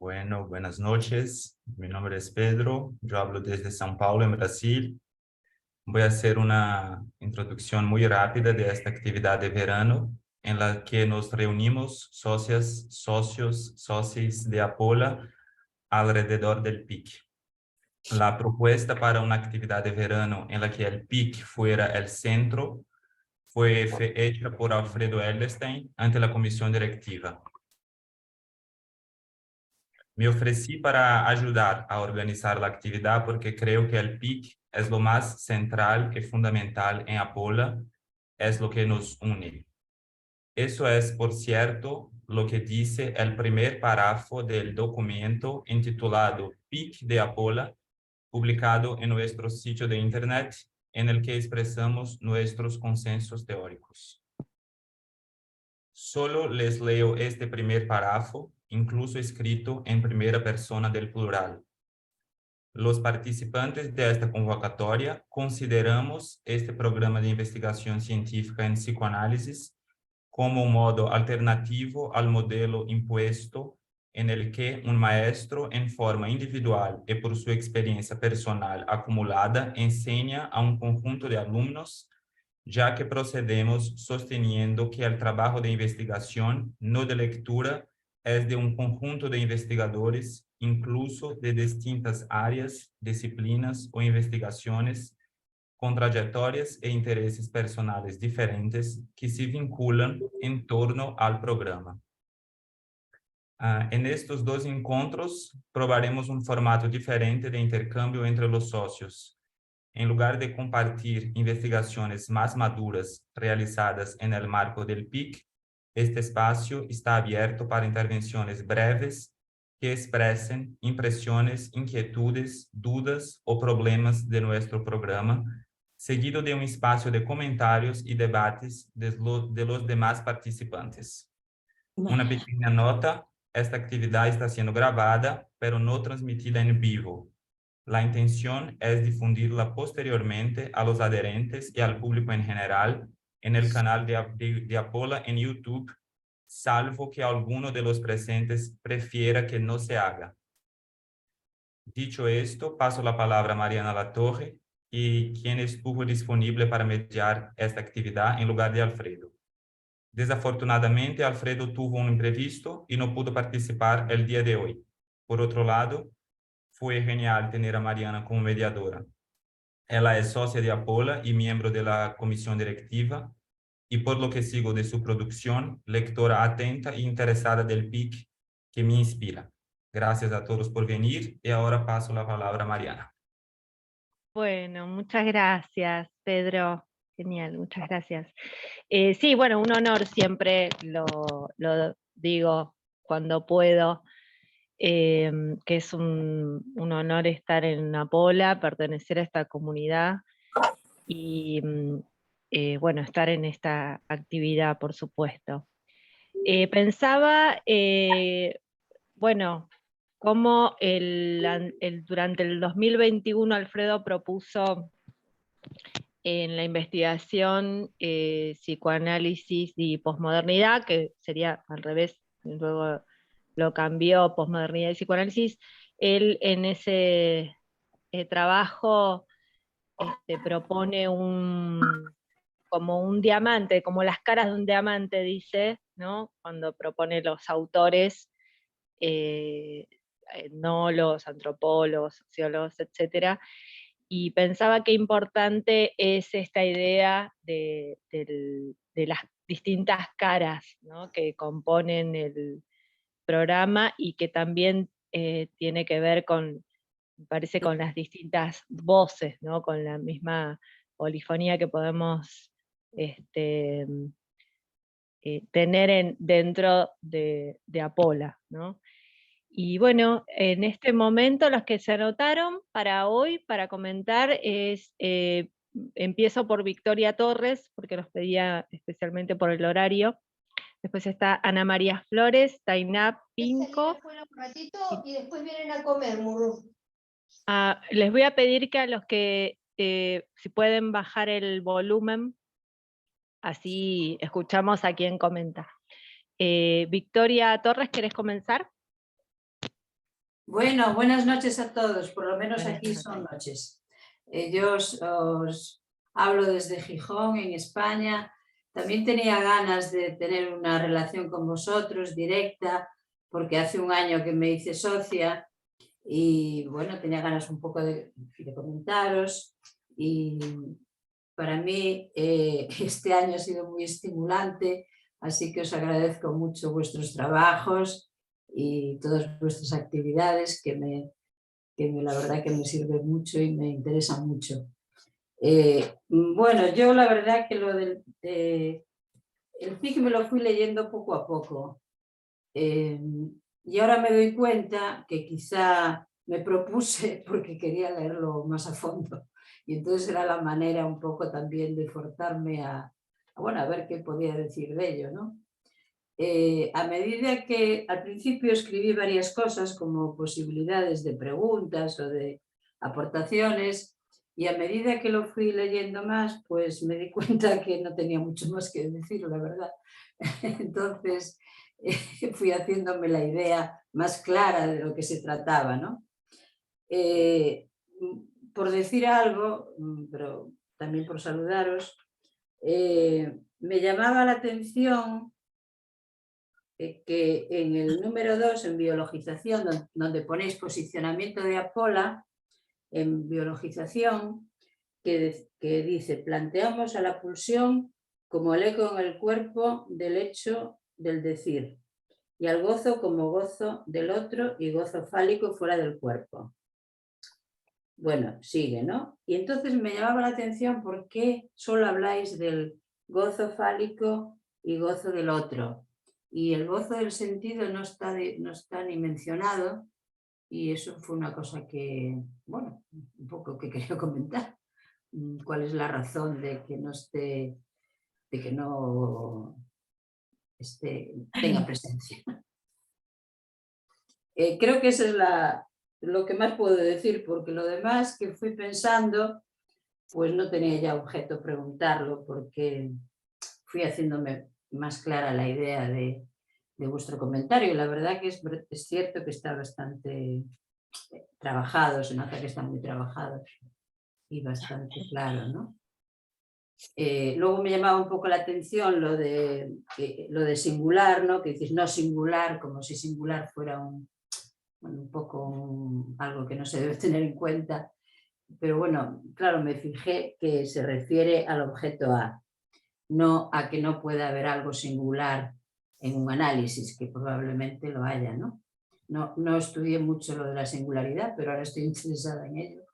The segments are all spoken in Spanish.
Bueno, buenas noches. Mi nombre es Pedro. Yo hablo desde São Paulo, en Brasil. Voy a hacer una introducción muy rápida de esta actividad de verano en la que nos reunimos socias, socios, socios de Apola alrededor del PIC. La propuesta para una actividad de verano en la que el PIC fuera el centro fue hecha por Alfredo Edelstein ante la comisión directiva. Me ofrecí para ayudar a organizar la actividad porque creo que el PIC es lo más central y fundamental en Apola, es lo que nos une. Eso es, por cierto, lo que dice el primer párrafo del documento intitulado PIC de Apola, publicado en nuestro sitio de internet, en el que expresamos nuestros consensos teóricos. Solo les leo este primer párrafo, incluso escrito en primera persona del plural. Los participantes de esta convocatoria consideramos este programa de investigación científica en psicoanálisis como un modo alternativo al modelo impuesto en el que un maestro en forma individual y por su experiencia personal acumulada enseña a un conjunto de alumnos, ya que procedemos sosteniendo que el trabajo de investigación, no de lectura, es de un conjunto de investigadores, incluso de distintas áreas, disciplinas o investigaciones, con trayectorias e intereses personales diferentes que se vinculan en torno al programa. En estos dos encontros, probaremos un formato diferente de intercambio entre los socios. En lugar de compartir investigaciones más maduras realizadas en el marco del PIC, este espacio está abierto para intervenciones breves que expresen impresiones, inquietudes, dudas o problemas de nuestro programa, seguido de un espacio de comentarios y debates de los demás participantes. Una pequeña nota: esta actividad está siendo grabada, pero no transmitida en vivo. La intención es difundirla posteriormente a los adherentes y al público en general en el canal de Apola en YouTube, salvo que alguno de los presentes prefiera que no se haga. Dicho esto, paso la palabra a Mariana Latorre, quien estuvo disponible para mediar esta actividad en lugar de Alfredo. Desafortunadamente, Alfredo tuvo un imprevisto y no pudo participar el día de hoy. Por otro lado, fue genial tener a Mariana como mediadora. Ella es socia de Apola y miembro de la comisión directiva, y por lo que sigo de su producción, lectora atenta e interesada del PIC, que me inspira. Gracias a todos por venir y ahora paso la palabra a Mariana. Bueno, muchas gracias, Pedro. Genial, muchas gracias. Sí, bueno, un honor siempre, lo digo cuando puedo, que es un honor estar en Apola, pertenecer a esta comunidad y, bueno, estar en esta actividad, por supuesto. Pensaba, bueno, cómo durante el 2021 Alfredo propuso en la investigación psicoanálisis y posmodernidad, que sería al revés, luego lo cambió posmodernidad y psicoanálisis. Él en ese trabajo propone como un diamante, como las caras de un diamante, dice, ¿no? Cuando propone los autores, no los antropólogos, sociólogos, etcétera, y pensaba qué importante es esta idea de las distintas caras, ¿no?, que componen el programa y que también tiene que ver con, me parece, con las distintas voces, ¿no?, con la misma polifonía que podemos tener dentro de Apola, ¿no? Y bueno, en este momento los que se anotaron para hoy, para comentar, empiezo por Victoria Torres, porque nos pedía especialmente por el horario. Después está Ana María Flores, Tainá Pinco. Un ratito y después vienen a comer, Murru. Les voy a pedir que a los que, si pueden bajar el volumen, así escuchamos a quien comenta. Victoria Torres, ¿querés comenzar? Bueno, buenas noches a todos, por lo menos aquí son noches. Yo os hablo desde Gijón, en España. También tenía ganas de tener una relación con vosotros directa, porque hace un año que me hice socia y bueno, tenía ganas un poco de comentaros. Y para mí este año ha sido muy estimulante, así que os agradezco mucho vuestros trabajos y todas vuestras actividades la verdad que me sirven mucho y me interesan mucho. Bueno, yo la verdad que lo del el PIC me lo fui leyendo poco a poco y ahora me doy cuenta que quizá me propuse porque quería leerlo más a fondo y entonces era la manera un poco también de forzarme bueno, a ver qué podía decir de ello, ¿no? A medida que al principio escribí varias cosas como posibilidades de preguntas o de aportaciones y a medida que lo fui leyendo más, pues me di cuenta que no tenía mucho más que decir, la verdad. Entonces fui haciéndome la idea más clara de lo que se trataba, ¿no? Por decir algo, pero también por saludaros, me llamaba la atención que en el número 2, en biologización, donde ponéis posicionamiento de Apola, en biologización, que dice, planteamos a la pulsión como el eco en el cuerpo del hecho del decir, y al gozo como gozo del otro y gozo fálico fuera del cuerpo. Bueno, sigue, ¿no? Y entonces me llamaba la atención por qué solo habláis del gozo fálico y gozo del otro. Y el gozo del sentido no está ni mencionado y eso fue una cosa que, bueno, un poco que quería comentar. ¿Cuál es la razón de que no esté, de que no tenga presencia? Creo que eso es lo que más puedo decir, porque lo demás que fui pensando, pues no tenía ya objeto preguntarlo, porque fui haciéndome más clara la idea de vuestro comentario. La verdad que es cierto que está bastante trabajado, se nota que está muy trabajado y bastante claro, ¿no? Luego me llamaba un poco la atención lo de singular, ¿no? Que dices no singular, como si singular fuera un poco algo que no se debe tener en cuenta. Pero bueno, claro, me fijé que se refiere al objeto A, no a que no pueda haber algo singular en un análisis, que probablemente lo haya, ¿no? No estudié mucho lo de la singularidad, pero ahora estoy interesada en ello.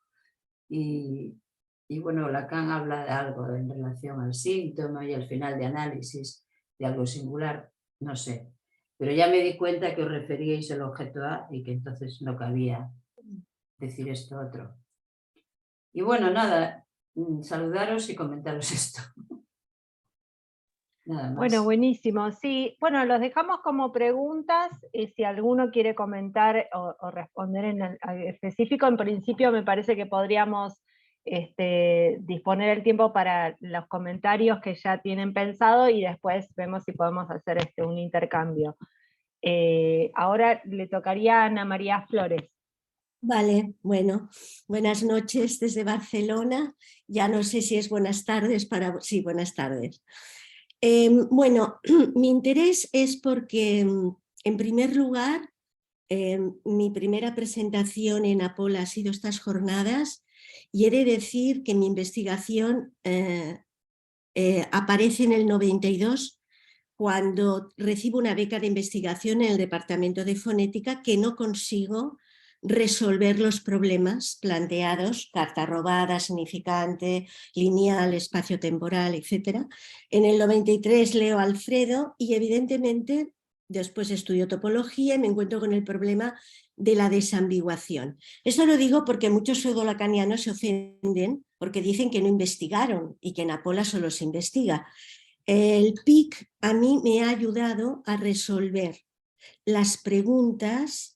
Y bueno, Lacan habla de algo en relación al síntoma y al final de análisis de algo singular, no sé. Pero ya me di cuenta que os referíais al objeto A y que entonces no cabía decir esto otro. Y bueno, nada, saludaros y comentaros esto. Nada más. Bueno, buenísimo. Sí, bueno, los dejamos como preguntas. Si alguno quiere comentar o responder en específico, en principio me parece que podríamos disponer el tiempo para los comentarios que ya tienen pensado y después vemos si podemos hacer un intercambio. Ahora le tocaría a Ana María Flores. Vale, bueno, buenas noches desde Barcelona. Ya no sé si es buenas tardes para... Sí, buenas tardes. Bueno, mi interés es porque, en primer lugar, mi primera presentación en Apola ha sido estas jornadas y he de decir que mi investigación aparece en el 92 cuando recibo una beca de investigación en el Departamento de Fonética que no consigo resolver los problemas planteados, carta robada, significante, lineal, espacio-temporal, etc. En el 93 leo a Alfredo y evidentemente después estudio topología y me encuentro con el problema de la desambiguación. Esto lo digo porque muchos pseudolacanianos se ofenden porque dicen que no investigaron y que en Apola solo se investiga. El PIC a mí me ha ayudado a resolver las preguntas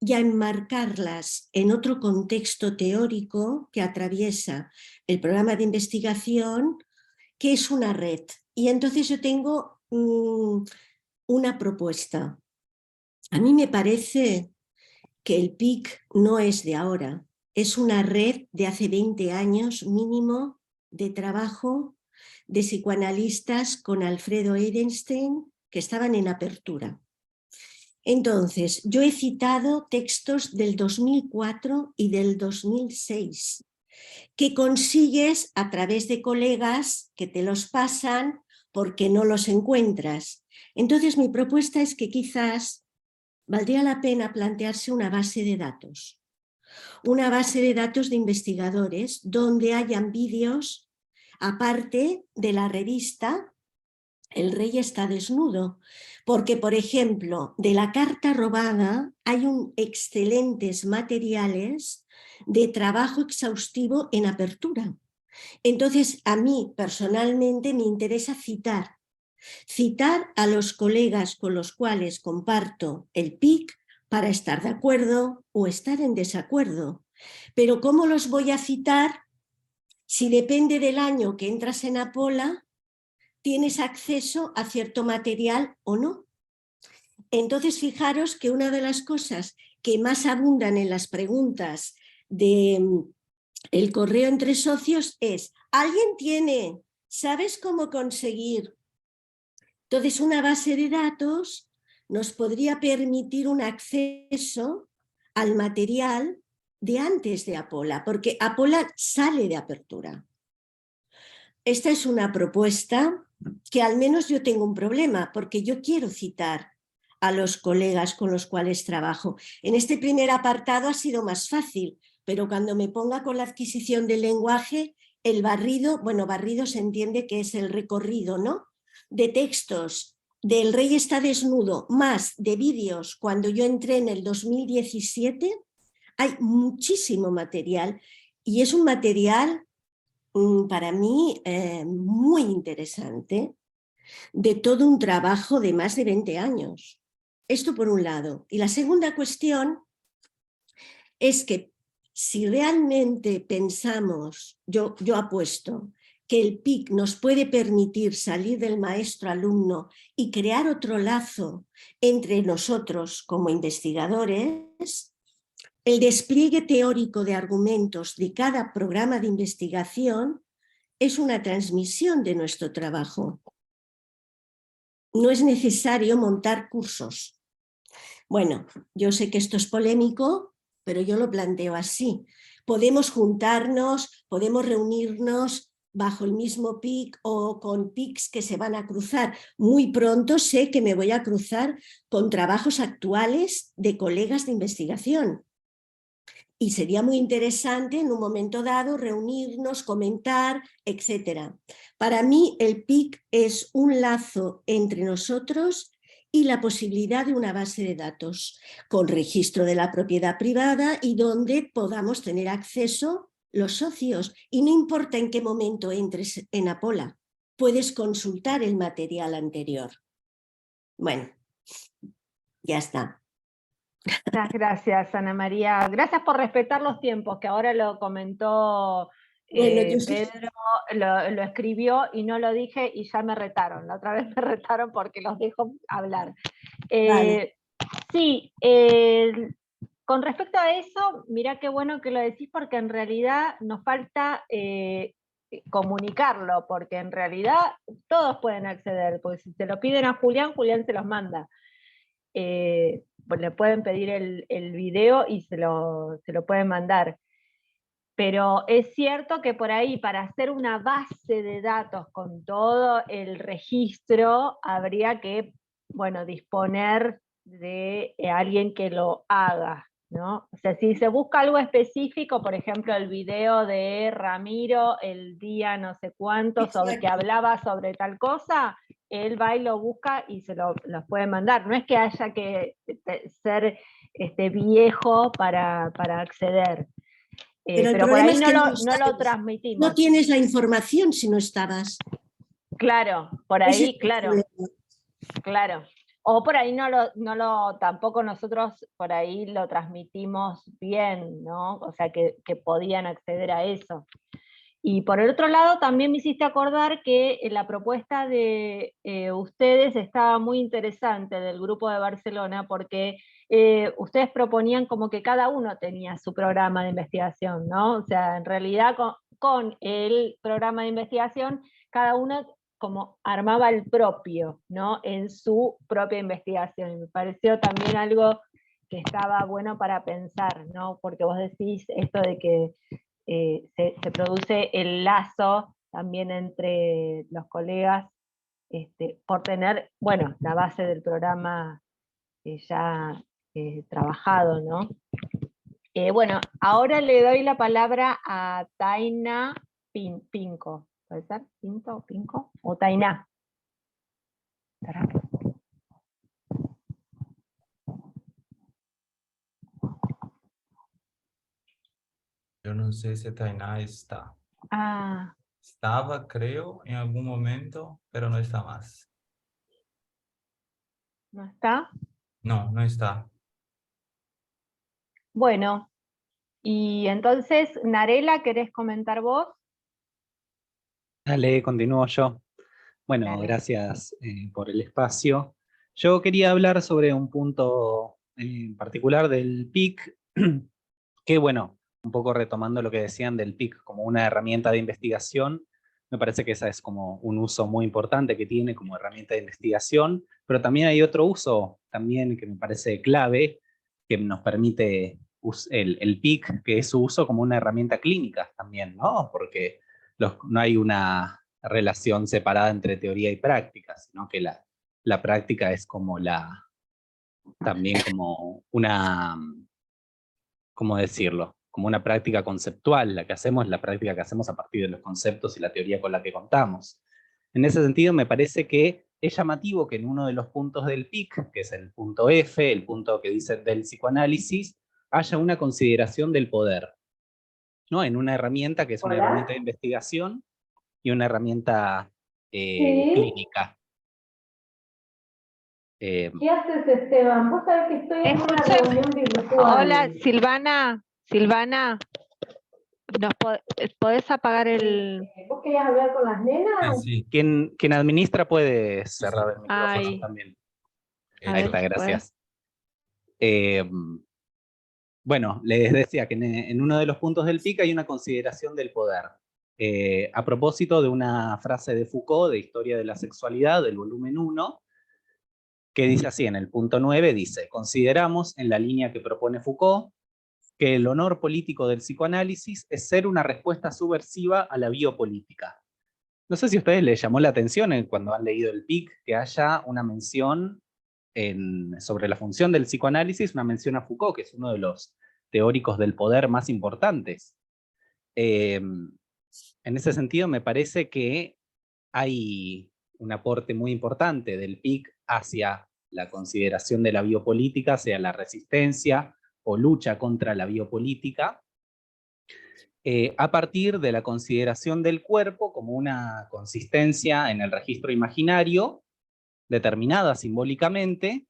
y a enmarcarlas en otro contexto teórico que atraviesa el programa de investigación, que es una red. Y entonces yo tengo una propuesta. A mí me parece que el PIC no es de ahora, es una red de hace 20 años mínimo de trabajo de psicoanalistas con Alfredo Ehrenstein que estaban en apertura. Entonces, yo he citado textos del 2004 y del 2006 que consigues a través de colegas que te los pasan porque no los encuentras. Entonces, mi propuesta es que quizás valdría la pena plantearse una base de datos. Una base de datos de investigadores donde hayan vídeos, aparte de la revista El rey está desnudo, porque, por ejemplo, de la carta robada hay excelentes materiales de trabajo exhaustivo en apertura. Entonces, a mí personalmente me interesa citar a los colegas con los cuales comparto el PIC para estar de acuerdo o estar en desacuerdo. Pero ¿cómo los voy a citar si depende del año que entras en Apola, tienes acceso a cierto material o no? Entonces, fijaros que una de las cosas que más abundan en las preguntas del correo entre socios es: ¿alguien tiene? ¿Sabes cómo conseguir? Entonces, una base de datos nos podría permitir un acceso al material de antes de Apola, porque Apola sale de apertura. Esta es una propuesta que al menos yo tengo un problema, porque yo quiero citar a los colegas con los cuales trabajo. En este primer apartado ha sido más fácil, pero cuando me ponga con la adquisición del lenguaje, el barrido, bueno, barrido se entiende que es el recorrido, ¿no?, de textos del rey está desnudo, más de vídeos cuando yo entré en el 2017, hay muchísimo material y es un material para mí muy interesante, de todo un trabajo de más de 20 años. Esto por un lado. Y la segunda cuestión es que si realmente pensamos, yo apuesto, que el PIC nos puede permitir salir del maestro-alumno y crear otro lazo entre nosotros como investigadores, el despliegue teórico de argumentos de cada programa de investigación es una transmisión de nuestro trabajo. No es necesario montar cursos. Bueno, yo sé que esto es polémico, pero yo lo planteo así. Podemos juntarnos, podemos reunirnos bajo el mismo PIC o con PICs que se van a cruzar. Muy pronto sé que me voy a cruzar con trabajos actuales de colegas de investigación. Y sería muy interesante en un momento dado reunirnos, comentar, etc. Para mí el PIC es un lazo entre nosotros y la posibilidad de una base de datos con registro de la propiedad privada y donde podamos tener acceso los socios. Y no importa en qué momento entres en Apola, puedes consultar el material anterior. Bueno, ya está. Muchas gracias, Ana María. Gracias por respetar los tiempos, que ahora lo comentó Pedro, lo escribió y no lo dije y ya me retaron. La otra vez me retaron porque los dejo hablar. Vale. Sí, con respecto a eso, mirá qué bueno que lo decís, porque en realidad nos falta comunicarlo, porque en realidad todos pueden acceder, porque si se lo piden a Julián, Julián se los manda. Pues le pueden pedir el video y se lo pueden mandar. Pero es cierto que por ahí, para hacer una base de datos con todo el registro, habría que, bueno, disponer de alguien que lo haga, ¿no? O sea, si se busca algo específico, por ejemplo, el video de Ramiro el día no sé cuánto, que hablaba sobre tal cosa, él va y lo busca y se los puede mandar. No es que haya que ser viejo para acceder. Pero por ahí no lo transmitimos. No tienes la información si no estabas. Claro, por ahí, claro. O por ahí tampoco nosotros por ahí lo transmitimos bien, ¿no? O sea, que podían acceder a eso. Y por el otro lado, también me hiciste acordar que la propuesta de ustedes estaba muy interesante del Grupo de Barcelona, porque ustedes proponían como que cada uno tenía su programa de investigación, ¿no? O sea, en realidad con el programa de investigación, cada uno como armaba el propio, ¿no? En su propia investigación. Y me pareció también algo que estaba bueno para pensar, ¿no? Porque vos decís esto de que se produce el lazo también entre los colegas por tener, bueno, la base del programa ya trabajado, ¿no? Bueno, ahora le doy la palabra a Taina Pinco. ¿Puede ser? ¿Pinto o Pinco? ¿O Tainá? ¿Estará? Yo no sé si Tainá está. Ah, Estaba, creo, en algún momento, pero no está más. ¿no está? No, no está. Bueno, y entonces, Narela, ¿querés comentar vos? Dale, continúo yo. Bueno, Dale. gracias por el espacio. Yo quería hablar sobre un punto en particular del PIC, que bueno, un poco retomando lo que decían del PIC como una herramienta de investigación, me parece que esa es como un uso muy importante que tiene como herramienta de investigación, pero también hay otro uso también que me parece clave, que nos permite el PIC, que es su uso como una herramienta clínica también, ¿no? Porque no hay una relación separada entre teoría y práctica, sino que la práctica es como también como una, ¿cómo decirlo? Como una práctica conceptual, la que hacemos es la práctica que hacemos a partir de los conceptos y la teoría con la que contamos. En ese sentido, me parece que es llamativo que en uno de los puntos del PIC, que es el punto F, el punto que dice del psicoanálisis, haya una consideración del poder, ¿no? En una herramienta que es una herramienta de investigación y una herramienta Sí. clínica. ¿Qué haces, Esteban? Vos sabés que estoy en una Escúchame. reunión virtual. Hola, Silvana, ¿podés apagar el...? ¿Vos querías hablar con las nenas? Sí, sí. Quien administra puede cerrar el micrófono Ay, también. a Ahí ver está, si puede. gracias. Bueno, les decía que en uno de los puntos del PIC hay una consideración del poder. A propósito de una frase de Foucault, de Historia de la Sexualidad, del volumen 1, que dice así, en el punto 9, dice: consideramos, en la línea que propone Foucault, que el honor político del psicoanálisis es ser una respuesta subversiva a la biopolítica. No sé si a ustedes les llamó la atención cuando han leído el PIC que haya una mención sobre la función del psicoanálisis, una mención a Foucault, que es uno de los teóricos del poder más importantes. En ese sentido, me parece que hay un aporte muy importante del PIC hacia la consideración de la biopolítica, hacia la resistencia o lucha contra la biopolítica, a partir de la consideración del cuerpo como una consistencia en el registro imaginario, determinada simbólicamente,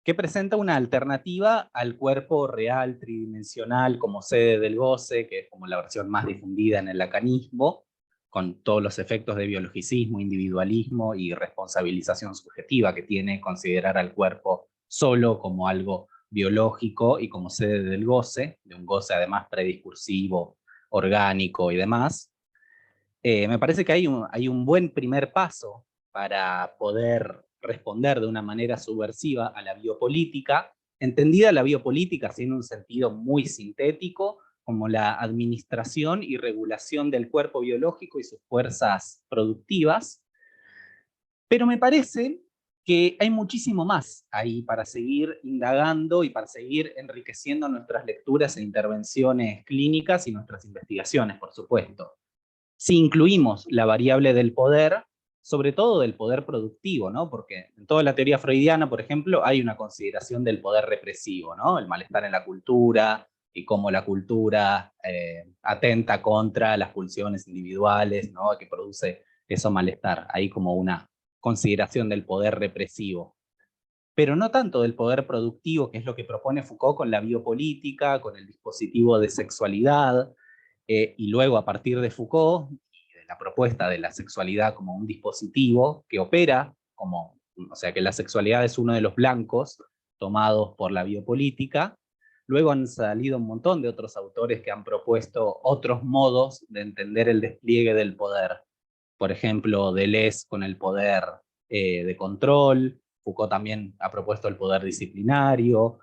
que presenta una alternativa al cuerpo real tridimensional como sede del goce, que es como la versión más difundida en el lacanismo, con todos los efectos de biologicismo, individualismo y responsabilización subjetiva que tiene considerar al cuerpo solo como algo biológico y como sede del goce, de un goce además prediscursivo, orgánico y demás. Me parece que hay un buen primer paso para poder responder de una manera subversiva a la biopolítica, entendida la biopolítica así en un sentido muy sintético, como la administración y regulación del cuerpo biológico y sus fuerzas productivas, pero me parece que hay muchísimo más ahí para seguir indagando y para seguir enriqueciendo nuestras lecturas e intervenciones clínicas y nuestras investigaciones, por supuesto. Si incluimos la variable del poder, sobre todo del poder productivo, ¿no? Porque en toda la teoría freudiana, por ejemplo, hay una consideración del poder represivo, ¿no? El malestar en la cultura y cómo la cultura atenta contra las pulsiones individuales, ¿no? Que produce eso malestar. Hay como una consideración del poder represivo. Pero no tanto del poder productivo, que es lo que propone Foucault con la biopolítica, con el dispositivo de sexualidad, y luego a partir de Foucault, y de la propuesta de la sexualidad como un dispositivo que opera como, o sea que la sexualidad es uno de los blancos tomados por la biopolítica. Luego han salido un montón de otros autores que han propuesto otros modos de entender el despliegue del poder. Por ejemplo, Deleuze con el poder de control, Foucault también ha propuesto el poder disciplinario,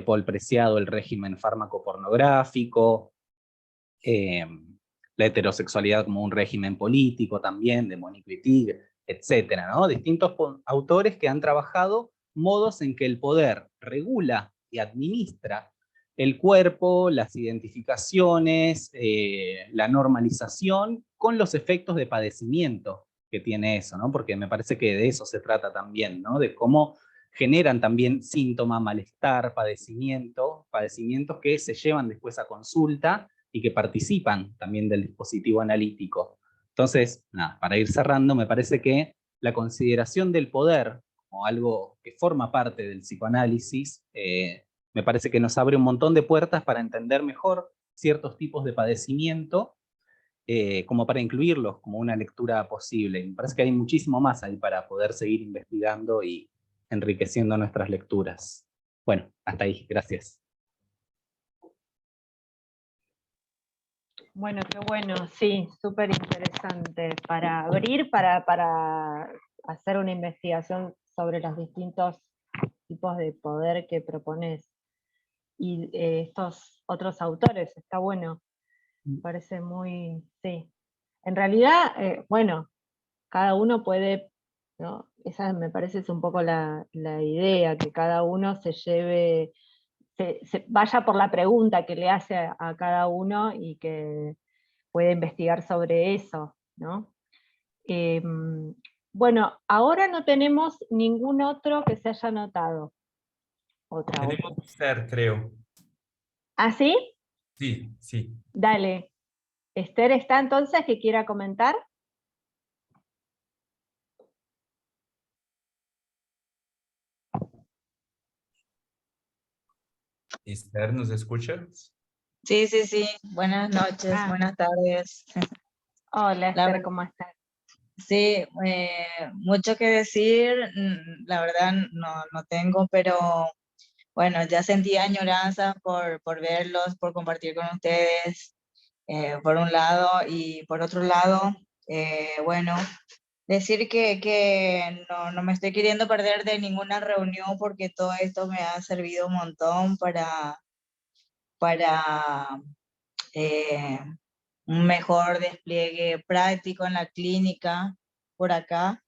Paul Preciado el régimen fármaco-pornográfico, la heterosexualidad como un régimen político también, de Monique Wittig, etc., ¿no? Distintos autores que han trabajado modos en que el poder regula y administra el cuerpo, las identificaciones, la normalización, con los efectos de padecimiento que tiene eso, ¿no? Porque me parece que de eso se trata también, ¿no? De cómo generan también síntoma, malestar, padecimientos que se llevan después a consulta y que participan también del dispositivo analítico. Entonces, nada, para ir cerrando, me parece que la consideración del poder como algo que forma parte del psicoanálisis, me parece que nos abre un montón de puertas para entender mejor ciertos tipos de padecimiento, como para incluirlos como una lectura posible. Me parece que hay muchísimo más ahí para poder seguir investigando y enriqueciendo nuestras lecturas. Bueno, hasta ahí, gracias. Bueno, qué bueno, sí, súper interesante para abrir, para hacer una investigación sobre los distintos tipos de poder que propones y estos otros autores, está bueno, me parece muy, sí. En realidad, bueno, cada uno puede, ¿no? Esa me parece es un poco la idea, que cada uno se lleve, se vaya por la pregunta que le hace a cada uno y que puede investigar sobre eso, ¿no? Bueno, ahora no tenemos ningún otro que se haya anotado. Tenemos Esther, creo. ¿Ah, sí? Sí, sí. Dale. Esther está entonces, que quiera comentar. Esther, ¿nos escuchas? Sí, sí, sí. Buenas noches, buenas tardes. Hola Esther, ¿cómo estás? Sí, mucho que decir, la verdad no tengo, pero bueno, ya sentí añoranza por verlos, por compartir con ustedes, por un lado, y por otro lado, bueno, decir que no me estoy queriendo perder de ninguna reunión porque todo esto me ha servido un montón para un mejor despliegue práctico en la clínica por acá.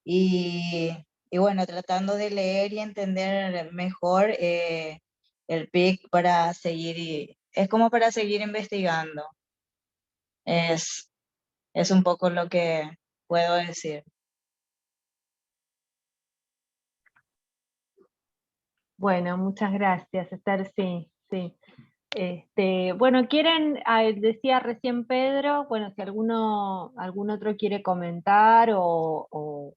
Y bueno, tratando de leer y entender mejor el PIC para seguir, es como para seguir investigando. Es un poco lo que puedo decir. Bueno, muchas gracias, Esther, sí, sí. Bueno, quieren, decía recién Pedro, bueno, si algún otro quiere comentar o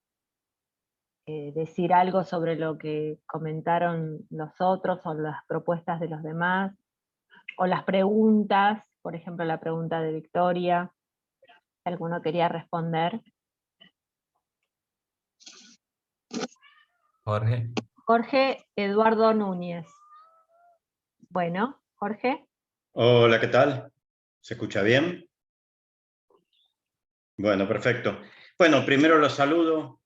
decir algo sobre lo que comentaron los otros o las propuestas de los demás, o las preguntas, por ejemplo la pregunta de Victoria, si alguno quería responder. Jorge. Jorge Eduardo Núñez. Bueno, Jorge. Hola, ¿qué tal? ¿Se escucha bien? Bueno, perfecto. Bueno, primero los saludo.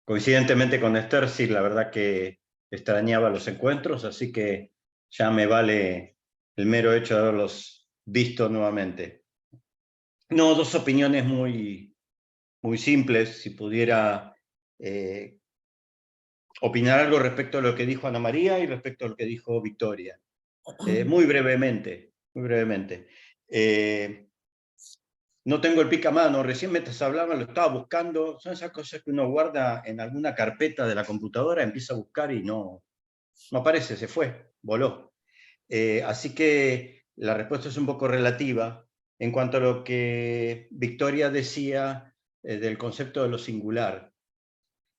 Coincidentemente con Esther, sí, la verdad que extrañaba los encuentros, así que ya me vale el mero hecho de haberlos visto nuevamente. No, dos opiniones muy simples. Si pudiera opinar algo respecto a lo que dijo Ana María y respecto a lo que dijo Victoria. Muy brevemente, muy brevemente. No tengo el pic a mano, recién mientras hablaba lo estaba buscando. Son esas cosas que uno guarda en alguna carpeta de la computadora, empieza a buscar y no aparece, se fue, voló. Así que la respuesta es un poco relativa en cuanto a lo que Victoria decía del concepto de lo singular.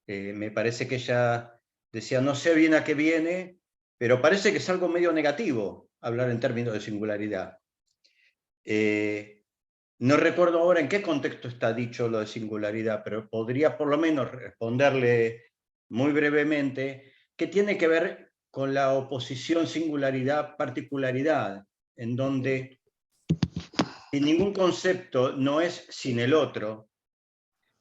Me parece que ella decía, no sé bien a qué viene, pero parece que es algo medio negativo, hablar en términos de singularidad. No recuerdo ahora en qué contexto está dicho lo de singularidad, pero podría por lo menos responderle muy brevemente que tiene que ver con la oposición singularidad-particularidad, en donde ningún concepto no es sin el otro.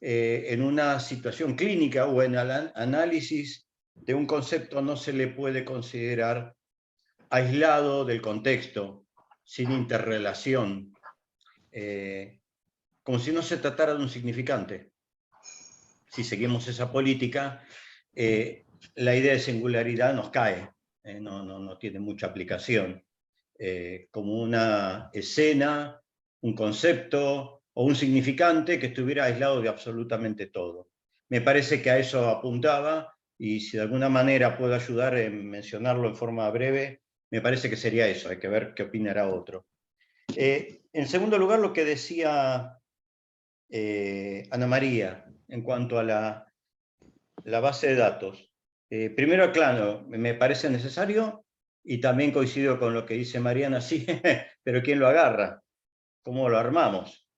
En una situación clínica o en el análisis de un concepto no se le puede considerar aislado del contexto, sin interrelación, como si no se tratara de un significante. Si seguimos esa política, la idea de singularidad nos cae, no tiene mucha aplicación. Como una escena, un concepto o un significante que estuviera aislado de absolutamente todo. Me parece que a eso apuntaba, y si de alguna manera puedo ayudar en mencionarlo en forma breve, me parece que sería eso, hay que ver qué opinará otro. En segundo lugar, lo que decía Ana María en cuanto a la base de datos. Primero, claro, me parece necesario, y también coincido con lo que dice Mariana, sí, pero ¿quién lo agarra? ¿Cómo lo armamos?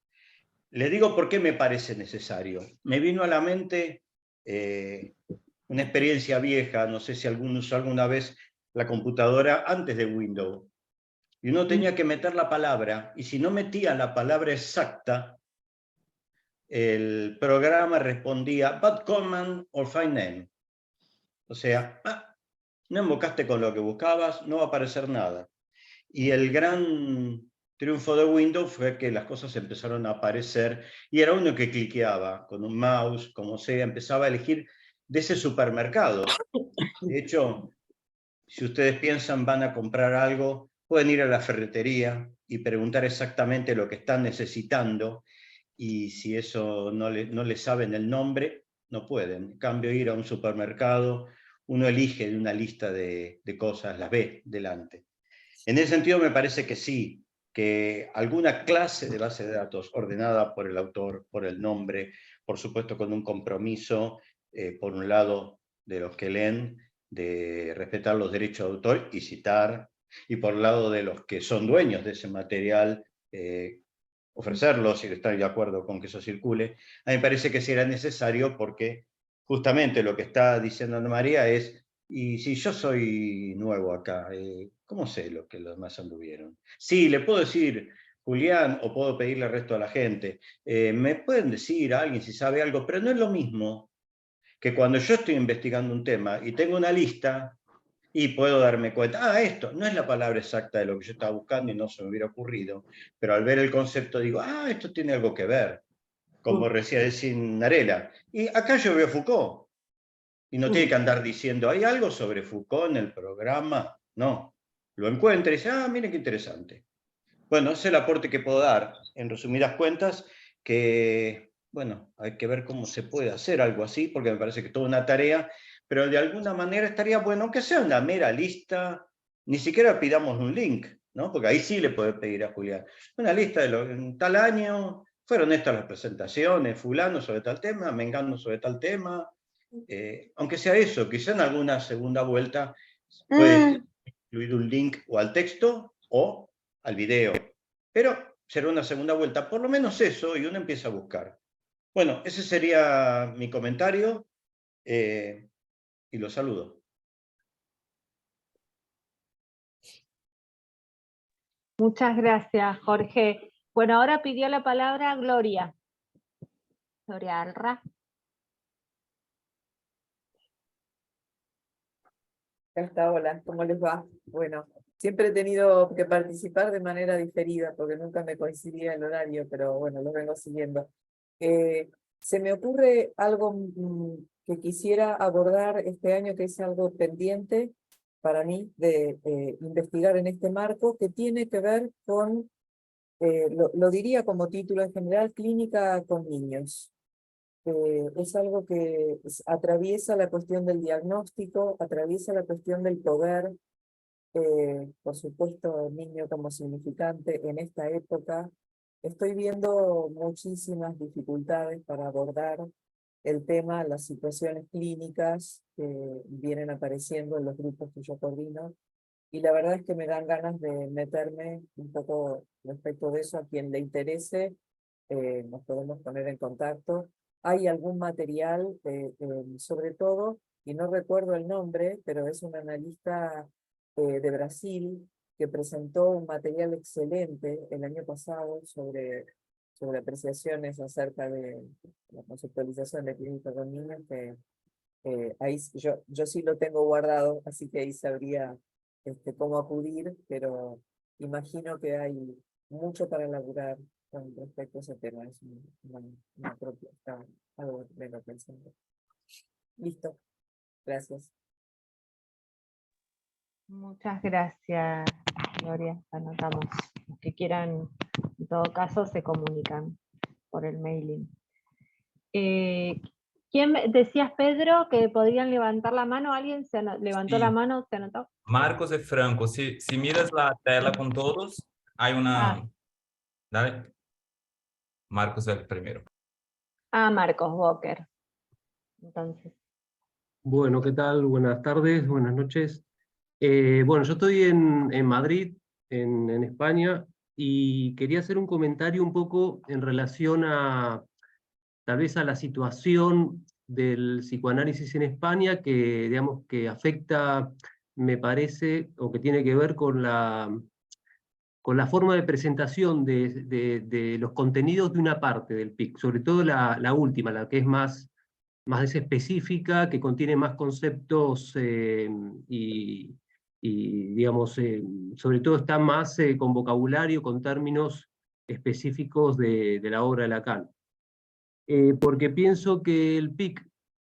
Le digo por qué me parece necesario. Me vino a la mente una experiencia vieja, no sé si alguno usó alguna vez la computadora antes de Windows, y uno tenía que meter la palabra, y si no metía la palabra exacta, el programa respondía bad command or fine name. O sea, no invocaste con lo que buscabas, no va a aparecer nada. Y el gran triunfo de Windows fue que las cosas empezaron a aparecer y era uno que cliqueaba con un mouse, como sea, empezaba a elegir de ese supermercado. De hecho, si ustedes piensan van a comprar algo, pueden ir a la ferretería y preguntar exactamente lo que están necesitando, y si eso no le saben el nombre, no pueden. En cambio, ir a un supermercado, uno elige de una lista de cosas, las ve delante. En ese sentido me parece que sí, que alguna clase de base de datos ordenada por el autor, por el nombre, por supuesto con un compromiso, por un lado de los que leen, de respetar los derechos de autor y citar, y por el lado de los que son dueños de ese material, ofrecerlo si están de acuerdo con que eso circule. A mí me parece que sí era necesario, porque justamente lo que está diciendo Ana María es, y si yo soy nuevo acá, ¿cómo sé lo que los demás anduvieron? Sí, le puedo decir Julián, o puedo pedirle al resto de la gente, me pueden decir a alguien si sabe algo, pero no es lo mismo que cuando yo estoy investigando un tema y tengo una lista y puedo darme cuenta, esto no es la palabra exacta de lo que yo estaba buscando y no se me hubiera ocurrido, pero al ver el concepto digo, esto tiene algo que ver, como decía Narela. Y acá yo veo Foucault, y no tiene que andar diciendo, ¿hay algo sobre Foucault en el programa? No, lo encuentra y dice, mire qué interesante. Bueno, ese es el aporte que puedo dar, en resumidas cuentas, que, bueno, hay que ver cómo se puede hacer algo así, porque me parece que es toda una tarea, pero de alguna manera estaría bueno que sea una mera lista, ni siquiera pidamos un link, ¿no? Porque ahí sí le puede pedir a Julián. Una lista de en tal año, fueron estas las presentaciones, fulano sobre tal tema, mengano sobre tal tema, aunque sea eso, quizá en alguna segunda vuelta puede incluir un link o al texto o al video, pero será una segunda vuelta, por lo menos eso, y uno empieza a buscar. Bueno, ese sería mi comentario, y los saludo. Muchas gracias, Jorge. Bueno, ahora pidió la palabra Gloria. Gloria Alra. Hola, ¿cómo les va? Bueno, siempre he tenido que participar de manera diferida porque nunca me coincidía el horario, pero bueno, lo vengo siguiendo. Se me ocurre algo que quisiera abordar este año, que es algo pendiente para mí de investigar en este marco, que tiene que ver con, lo diría como título en general, clínica con niños. Es algo que atraviesa la cuestión del diagnóstico, atraviesa la cuestión del poder, por supuesto el niño como significante en esta época. Estoy viendo muchísimas dificultades para abordar el tema, las situaciones clínicas que vienen apareciendo en los grupos que yo coordino, y la verdad es que me dan ganas de meterme un poco respecto de eso. A quien le interese, nos podemos poner en contacto. Hay algún material, sobre todo, y no recuerdo el nombre, pero es un analista de Brasil que presentó un material excelente el año pasado sobre apreciaciones acerca de la conceptualización de clínica con niños, que ahí yo sí lo tengo guardado, así que ahí sabría cómo acudir, pero imagino que hay mucho para elaborar con respecto a ese tema. Es una propuesta, algo que vengo pensando. Listo, gracias. Muchas gracias, Gloria. Anotamos. Los que quieran, en todo caso, se comunican por el mailing. ¿Quién decías, Pedro, que podrían levantar la mano? ¿Alguien levantó la mano? ¿Se anotó? Marcos y Franco, si miras la tela con todos, hay una... Dale. Marcos es el primero. Marcos Walker. Entonces. Bueno, ¿qué tal? Buenas tardes, buenas noches. Bueno, yo estoy en Madrid, en España, y quería hacer un comentario un poco en relación a, tal vez, a la situación del psicoanálisis en España, que, digamos, que afecta, me parece, o que tiene que ver con la forma de presentación de los contenidos de una parte del PIC, sobre todo la última, la que es más específica, que contiene más conceptos y digamos, sobre todo está más con vocabulario, con términos específicos de la obra de Lacan. Porque pienso que el PIC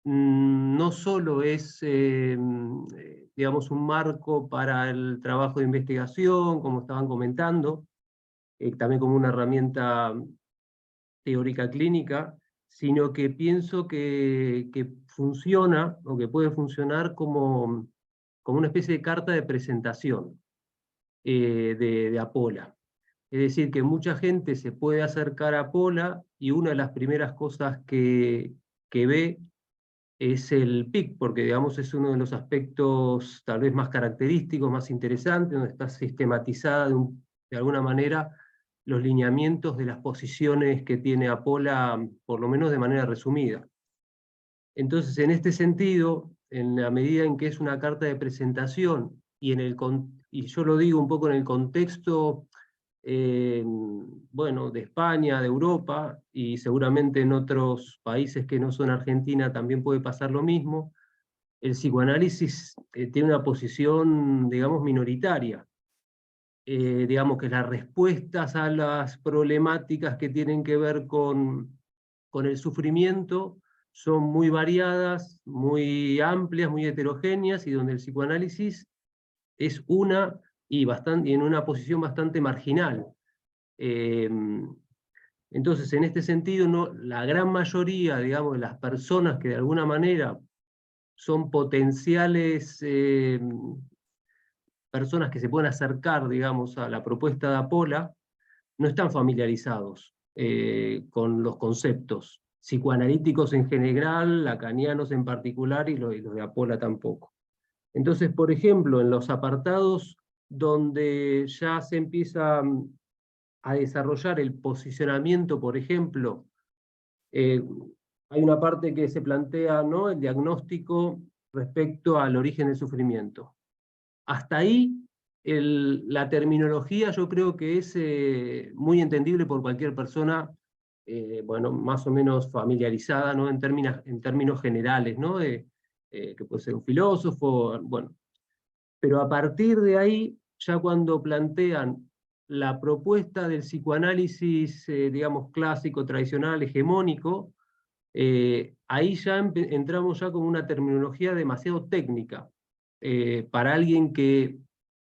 no solo es, digamos, un marco para el trabajo de investigación, como estaban comentando, también como una herramienta teórica clínica, sino que pienso que funciona, o que puede funcionar como una especie de carta de presentación de Apola. Es decir, que mucha gente se puede acercar a Apola y una de las primeras cosas que ve es el PIC, porque, digamos, es uno de los aspectos tal vez más característicos, más interesantes, donde está sistematizada de alguna manera los lineamientos de las posiciones que tiene Apola, por lo menos de manera resumida. Entonces, en este sentido, en la medida en que es una carta de presentación, y yo lo digo un poco en el contexto bueno, de España, de Europa, y seguramente en otros países que no son Argentina también puede pasar lo mismo, el psicoanálisis tiene una posición, digamos, minoritaria. Digamos que las respuestas a las problemáticas que tienen que ver con el sufrimiento son muy variadas, muy amplias, muy heterogéneas, y donde el psicoanálisis es una y en una posición bastante marginal. Entonces, en este sentido, la gran mayoría, digamos, de las personas que de alguna manera son potenciales personas que se pueden acercar, digamos, a la propuesta de Apola, no están familiarizados con los conceptos psicoanalíticos en general, lacanianos en particular, y los de Apola tampoco. Entonces, por ejemplo, en los apartados donde ya se empieza a desarrollar el posicionamiento, por ejemplo, hay una parte que se plantea, ¿no?, el diagnóstico respecto al origen del sufrimiento. Hasta ahí, la terminología yo creo que es muy entendible por cualquier persona, bueno, más o menos familiarizada, ¿no?, en términos generales, ¿no?, que puede ser un filósofo, bueno. Pero a partir de ahí, ya cuando plantean la propuesta del psicoanálisis, digamos, clásico, tradicional, hegemónico, ahí ya entramos ya con una terminología demasiado técnica, para alguien que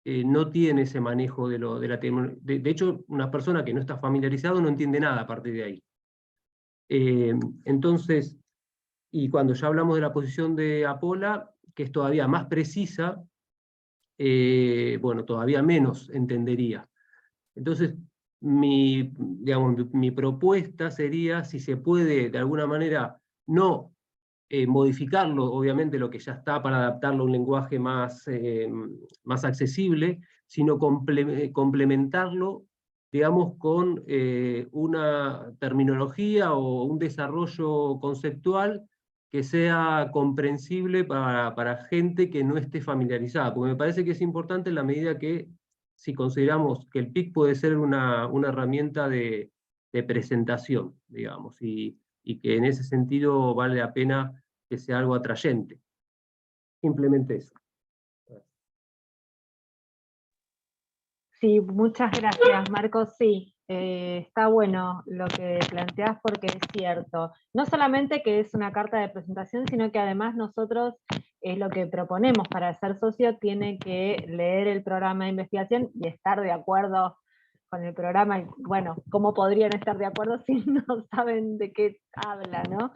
no tiene ese manejo de la terminología. De hecho, una persona que no está familiarizado no entiende nada a partir de ahí. Entonces, y cuando ya hablamos de la posición de Apola, que es todavía más precisa, bueno, todavía menos entendería. Entonces, digamos, mi propuesta sería, si se puede, de alguna manera, no modificarlo, obviamente, lo que ya está para adaptarlo a un lenguaje más accesible, sino complementarlo, digamos, con una terminología o un desarrollo conceptual que sea comprensible para gente que no esté familiarizada, porque me parece que es importante en la medida que, si consideramos que el PIC puede ser una herramienta de presentación, digamos, y que en ese sentido vale la pena que sea algo atrayente. Simplemente eso. Sí, muchas gracias, Marcos. Sí, está bueno lo que planteás porque es cierto. No solamente que es una carta de presentación, sino que además nosotros es lo que proponemos para ser socio, tiene que leer el programa de investigación y estar de acuerdo con el programa. Y bueno, ¿cómo podrían estar de acuerdo si no saben de qué habla, no?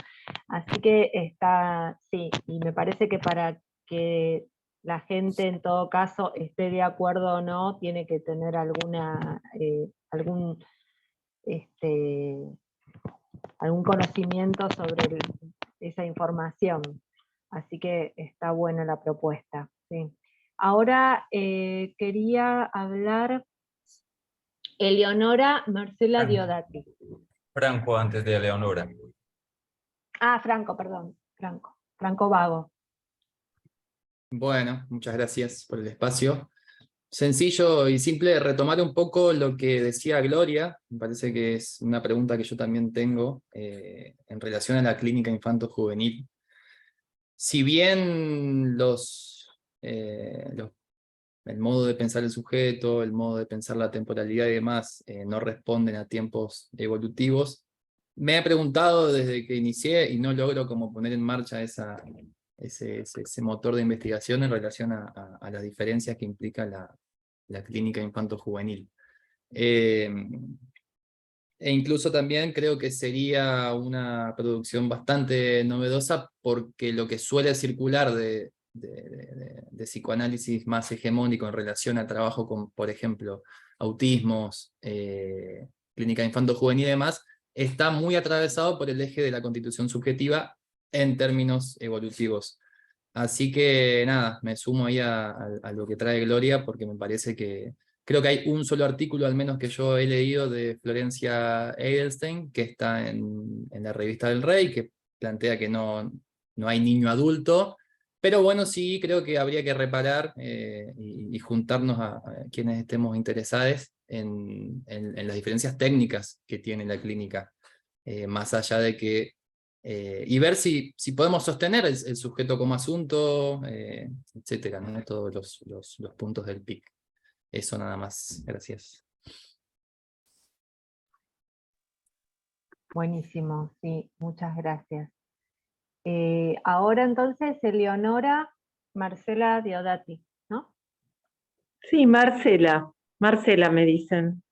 Así que está, sí, y me parece que para que la gente en todo caso esté de acuerdo o no, tiene que tener algún conocimiento sobre esa información. Así que está buena la propuesta. Sí. Ahora quería hablar Eleonora Marcela Diodati. Franco antes de Eleonora. Ah, Franco, perdón. Franco Vago. Bueno, muchas gracias por el espacio. Sencillo y simple, retomar un poco lo que decía Gloria, me parece que es una pregunta que yo también tengo en relación a la clínica infanto-juvenil. Si bien el modo de pensar el sujeto, el modo de pensar la temporalidad y demás no responden a tiempos evolutivos, me he preguntado desde que inicié y no logro como poner en marcha ese motor de investigación en relación a las diferencias que implica la clínica infanto-juvenil. E incluso también creo que sería una producción bastante novedosa porque lo que suele circular de psicoanálisis más hegemónico en relación al trabajo con, por ejemplo, autismos, clínica infanto-juvenil y demás, está muy atravesado por el eje de la constitución subjetiva en términos evolutivos. Así que nada, me sumo ahí a lo que trae Gloria, porque me parece que creo que hay un solo artículo, al menos que yo he leído, de Florencia Edelstein, que está en la revista del Rey, que plantea que no hay niño adulto, pero bueno, sí creo que habría que reparar y juntarnos a quienes estemos interesados en las diferencias técnicas que tiene la clínica, más allá de que y ver si podemos sostener el sujeto como asunto, etcétera, ¿no? Todos los puntos del PIC. Eso nada más, gracias. Buenísimo, sí, muchas gracias. Ahora entonces, Eleonora Marcela Diodati, ¿no? Sí, Marcela me dicen.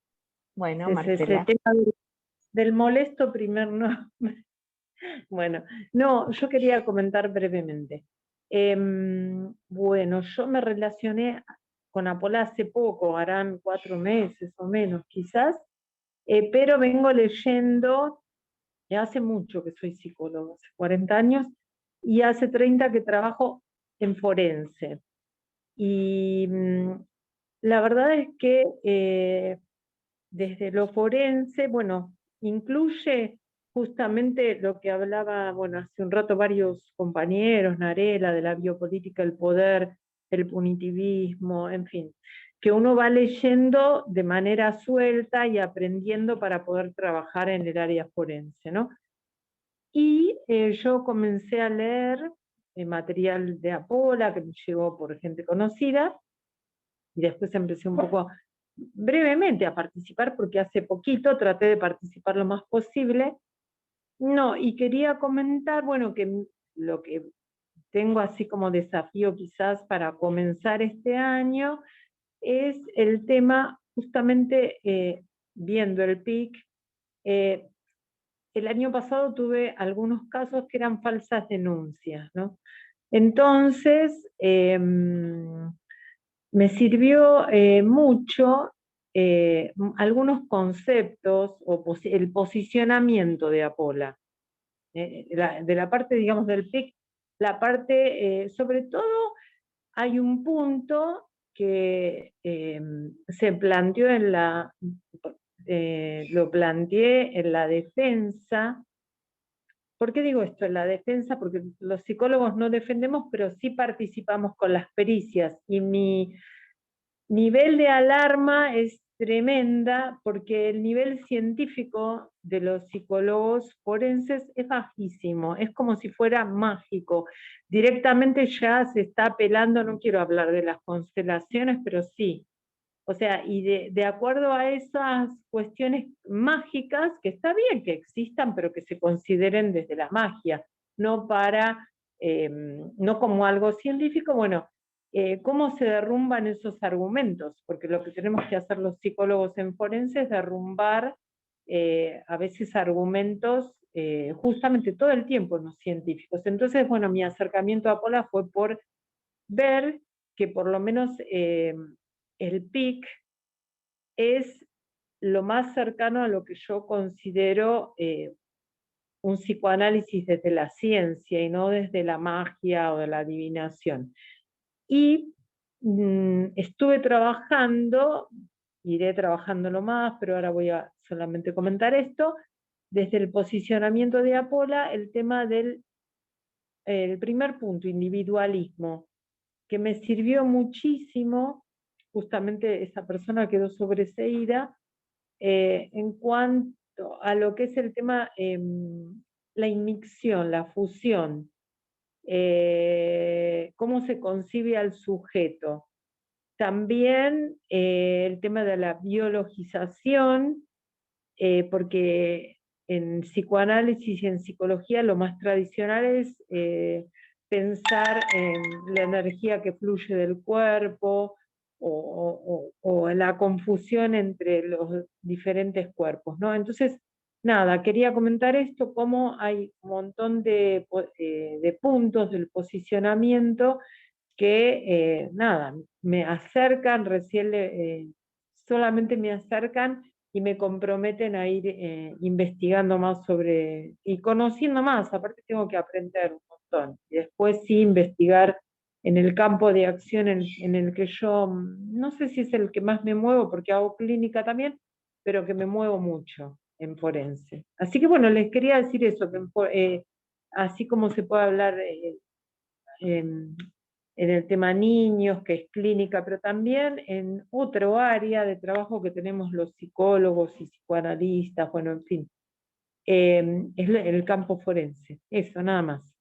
Bueno, Marcela. El tema del molesto primer nombre. Bueno, no, yo quería comentar brevemente. Bueno, yo me relacioné con Apola hace poco, harán 4 meses o menos quizás, pero vengo leyendo, ya hace mucho que soy psicóloga, hace 40 años, y hace 30 que trabajo en forense. Y la verdad es que desde lo forense, bueno, incluye justamente lo que hablaba, bueno, hace un rato varios compañeros, Narela, de la biopolítica del poder, el punitivismo, en fin, que uno va leyendo de manera suelta y aprendiendo para poder trabajar en el área forense, ¿no? Y yo comencé a leer material de Apola, que me llegó por gente conocida, y después empecé un poco brevemente a participar, porque hace poquito traté de participar lo más posible. No, y quería comentar, bueno, que lo que tengo así como desafío quizás para comenzar este año es el tema, justamente viendo el PIC. El año pasado tuve algunos casos que eran falsas denuncias, ¿no? Entonces, me sirvió mucho algunos conceptos o el posicionamiento de Apola. de la parte, digamos, del PIC, la parte, sobre todo, hay un punto que se planteó lo planteé en la defensa. ¿Por qué digo esto en la defensa? Porque los psicólogos no defendemos, pero sí participamos con las pericias, y mi nivel de alarma es tremenda porque el nivel científico de los psicólogos forenses es bajísimo, es como si fuera mágico. Directamente ya se está apelando, no quiero hablar de las constelaciones, pero sí. O sea, y de acuerdo a esas cuestiones mágicas, que está bien que existan, pero que se consideren desde la magia, no no como algo científico. Bueno, ¿cómo se derrumban esos argumentos? Porque lo que tenemos que hacer los psicólogos en forense es derrumbar a veces argumentos justamente todo el tiempo en los científicos. Entonces, bueno, mi acercamiento a Pola fue por ver que por lo menos el PIC es lo más cercano a lo que yo considero un psicoanálisis desde la ciencia y no desde la magia o de la adivinación. Y estuve trabajando, iré trabajándolo más, pero ahora voy a solamente comentar esto, desde el posicionamiento de Apola, el tema del el primer punto, individualismo, que me sirvió muchísimo. Justamente esa persona quedó sobreseída en cuanto a lo que es el tema, la inmixión, la fusión, cómo se concibe al sujeto. También el tema de la biologización, porque en psicoanálisis y en psicología lo más tradicional es pensar en la energía que fluye del cuerpo o la confusión entre los diferentes cuerpos, ¿no? Entonces, nada, quería comentar esto, cómo hay un montón de puntos del posicionamiento que, nada, me acercan, solamente me acercan y me comprometen a ir investigando más sobre, y conociendo más, aparte tengo que aprender un montón, y después sí investigar en el campo de acción en el que yo, no sé si es el que más me muevo, porque hago clínica también, pero que me muevo mucho en forense. Así que bueno, les quería decir eso, que así como se puede hablar en el tema niños, que es clínica, pero también en otro área de trabajo que tenemos los psicólogos y psicoanalistas, bueno, en fin, es el campo forense. Eso, nada más.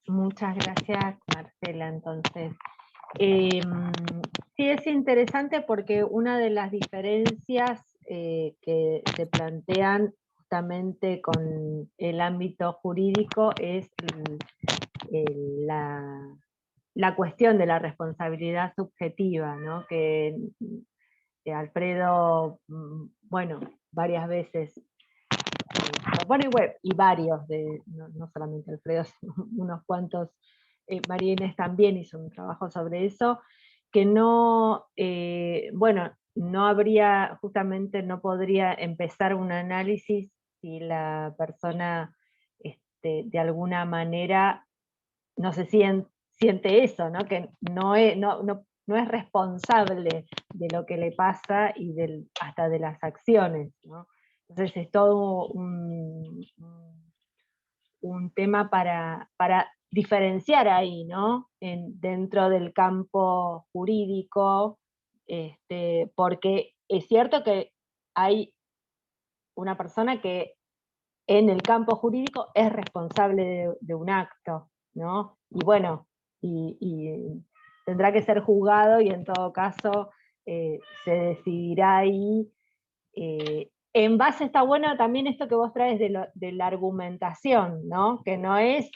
Muchas gracias, Marcela. Entonces, sí es interesante porque una de las diferencias que se plantean justamente con el ámbito jurídico es la cuestión de la responsabilidad subjetiva, ¿no? Que Alfredo, bueno, varias veces, bueno, y varios, no solamente Alfredo, sino unos cuantos, María Inés también hizo un trabajo sobre eso, que no, bueno, no habría, justamente no podría empezar un análisis si la persona de alguna manera no se siente eso, ¿no? Que no es responsable de lo que le pasa y hasta de las acciones, ¿no? Entonces es todo un tema para diferenciar ahí, ¿no? Dentro del campo jurídico, porque es cierto que hay una persona que en el campo jurídico es responsable de un acto, ¿no? Y bueno, y tendrá que ser juzgado y en todo caso se decidirá ahí. En base está bueno también esto que vos traes de la argumentación, ¿no? Que no es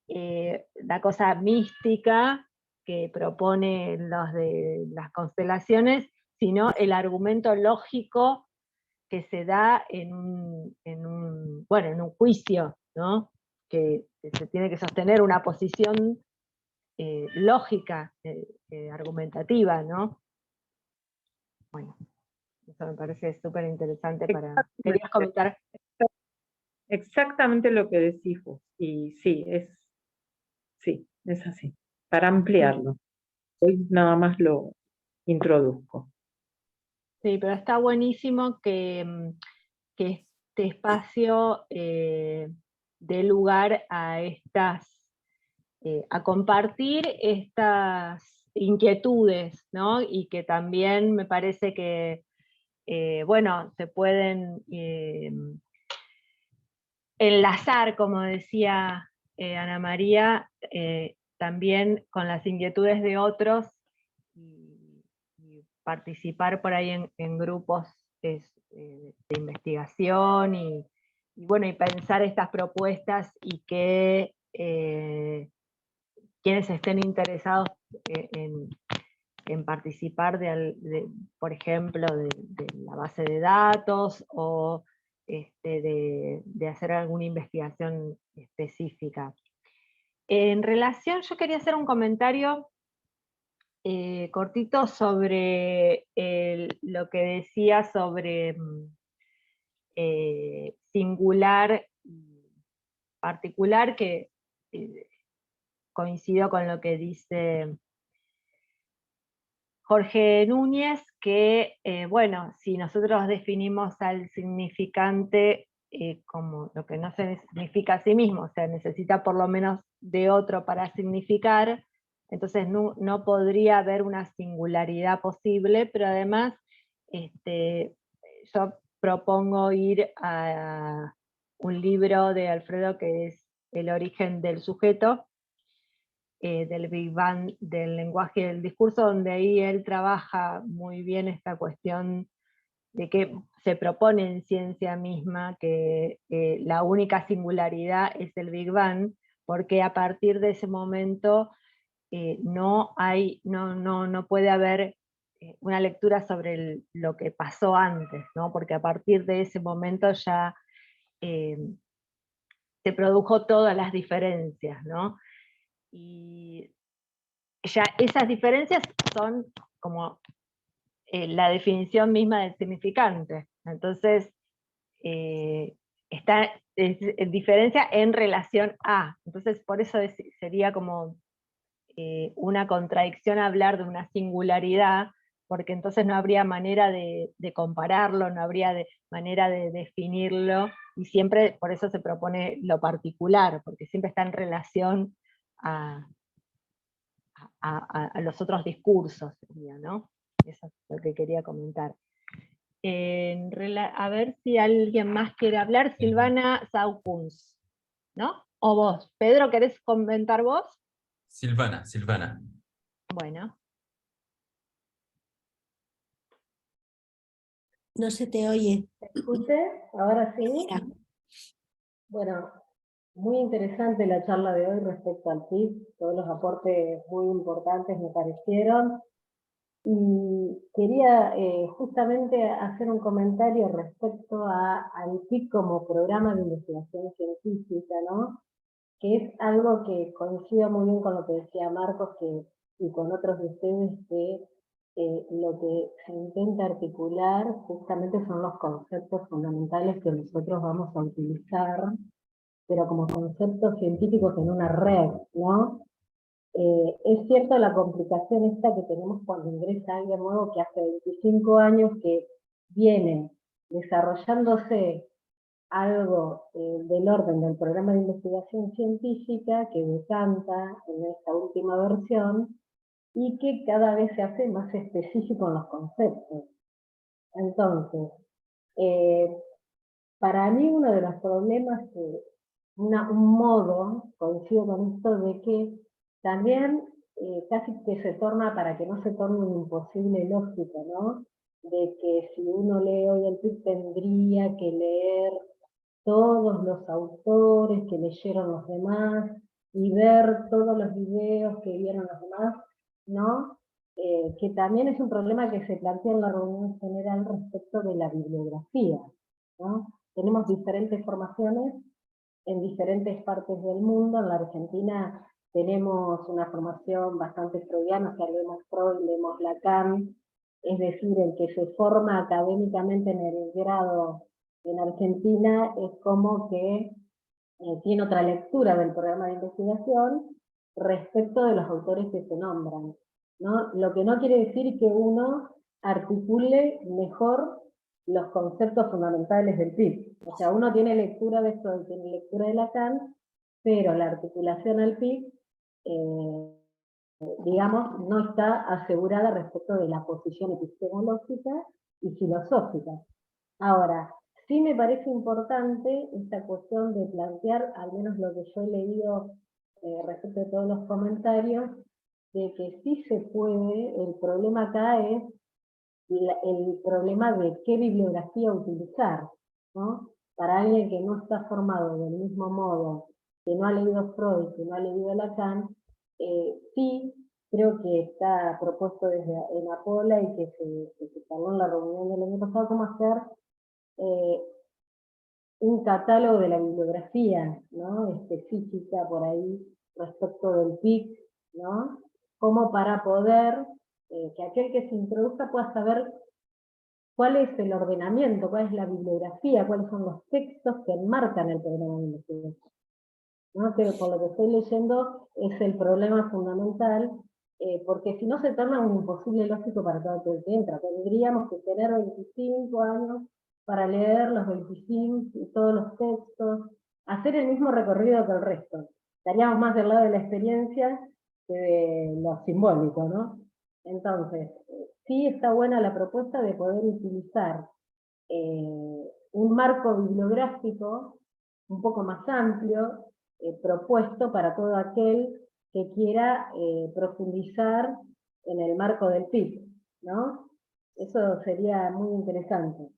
la cosa mística que propone los de las constelaciones, sino el argumento lógico que se da en un juicio, ¿no? Que se tiene que sostener una posición lógica, argumentativa, ¿no? Bueno, Eso me parece súper interesante para... ¿Querías comentar? Exactamente lo que decís vos. Y sí, es así. Para ampliarlo. Hoy nada más lo introduzco. Sí, pero está buenísimo que este espacio dé lugar a a compartir estas inquietudes, ¿no? Y que también me parece que, bueno, se pueden enlazar, como decía Ana María, también con las inquietudes de otros y participar por ahí en grupos de investigación y bueno, y pensar estas propuestas y que quienes estén interesados en participar por ejemplo, de la base de datos o de hacer alguna investigación específica. En relación, yo quería hacer un comentario cortito sobre lo que decía sobre singular y particular, que coincido con lo que dice Jorge Núñez, que, bueno, si nosotros definimos al significante como lo que no se significa a sí mismo, o sea, necesita por lo menos de otro para significar, entonces no podría haber una singularidad posible, pero además yo propongo ir a un libro de Alfredo que es El origen del sujeto, del Big Bang del lenguaje y del discurso, donde ahí él trabaja muy bien esta cuestión de que se propone en ciencia misma que la única singularidad es el Big Bang, porque a partir de ese momento no puede haber una lectura sobre lo que pasó antes, ¿no? Porque a partir de ese momento ya se produjo todas las diferencias, ¿no? Y ya esas diferencias son como la definición misma del significante. Entonces, está diferencia en relación a. Entonces, por eso sería como una contradicción hablar de una singularidad, porque entonces no habría manera de compararlo, no habría manera de definirlo, y siempre por eso se propone lo particular, porque siempre está en relación a los otros discursos, ¿no? Eso es lo que quería comentar. A ver si alguien más quiere hablar. Silvana Saukuns, ¿no? O vos. Pedro, ¿querés comentar vos? Silvana. Bueno. No se te oye. ¿Me escuché? Ahora sí. Mira. Bueno, muy interesante la charla de hoy respecto al PIB. Todos los aportes muy importantes me parecieron. Y quería justamente hacer un comentario respecto al PIB como programa de investigación científica, ¿no? Que es algo que coincide muy bien con lo que decía Marcos y con otros de ustedes, que lo que se intenta articular justamente son los conceptos fundamentales que nosotros vamos a utilizar, pero como conceptos científicos en una red, ¿no? Es cierto la complicación esta que tenemos cuando ingresa alguien nuevo que hace 25 años que viene desarrollándose algo del orden del programa de investigación científica que decanta en esta última versión y que cada vez se hace más específico en los conceptos. Entonces, para mí uno de los problemas, un modo, coincido con esto, de que también casi que se torna, para que no se torne un imposible lógico, ¿no? De que si uno lee hoy el PIB tendría que leer todos los autores que leyeron los demás y ver todos los videos que vieron los demás, ¿no? Que también es un problema que se plantea en la reunión general respecto de la bibliografía, ¿no? Tenemos diferentes formaciones en diferentes partes del mundo. En la Argentina tenemos una formación bastante freudiana, o sea, leemos Freud, leemos Lacan, es decir, el que se forma académicamente en el grado en Argentina es como que tiene otra lectura del programa de investigación respecto de los autores que se nombran, ¿no? Lo que no quiere decir que uno articule mejor los conceptos fundamentales del PIB. O sea, uno tiene lectura de esto, tiene lectura de Lacan, pero la articulación al PIB, digamos, no está asegurada respecto de la posición epistemológica y filosófica. Ahora, sí me parece importante esta cuestión de plantear, al menos lo que yo he leído respecto de todos los comentarios, de que sí se puede, el problema acá es el problema de qué bibliografía utilizar, ¿no? Para alguien que no está formado del mismo modo, que no ha leído Freud, que no ha leído Lacan, sí creo que está propuesto desde en Apola y que se habló en la reunión del año pasado, cómo hacer un catálogo de la bibliografía, ¿no? Específica por ahí respecto del PIC, ¿no? Como para poder que aquel que se introduzca pueda saber cuál es el ordenamiento, cuál es la bibliografía, cuáles son los textos que enmarcan el programa de investigación, ¿no? Que por lo que estoy leyendo es el problema fundamental, porque si no se torna un imposible lógico para todo aquel que entra. Tendríamos que tener 25 años para leer los 25 y todos los textos, hacer el mismo recorrido que el resto. Estaríamos más del lado de la experiencia que de lo simbólico, ¿no? Entonces, sí está buena la propuesta de poder utilizar un marco bibliográfico un poco más amplio, propuesto para todo aquel que quiera profundizar en el marco del PIB, ¿no? Eso sería muy interesante,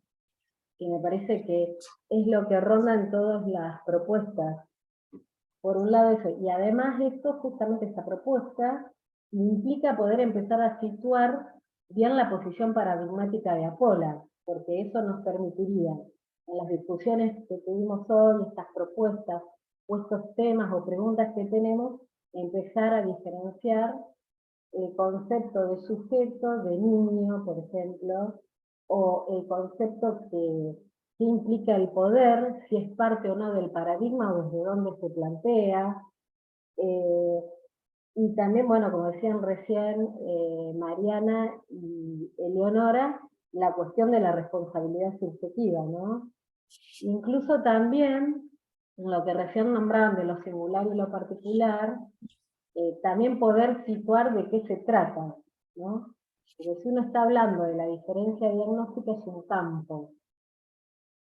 que me parece que es lo que ronda en todas las propuestas. Por un lado eso, y además esto, justamente esta propuesta, implica poder empezar a situar bien la posición paradigmática de Apola, porque eso nos permitiría, en las discusiones que tuvimos hoy, estas propuestas, o estos temas o preguntas que tenemos, empezar a diferenciar el concepto de sujeto, de niño, por ejemplo, o el concepto que implica el poder, si es parte o no del paradigma o desde dónde se plantea. Y también, bueno, como decían recién Mariana y Eleonora, la cuestión de la responsabilidad subjetiva, ¿no? Incluso también, en lo que recién nombraban de lo singular y lo particular, también poder situar de qué se trata, ¿no? Porque si uno está hablando de la diferencia diagnóstica es un campo,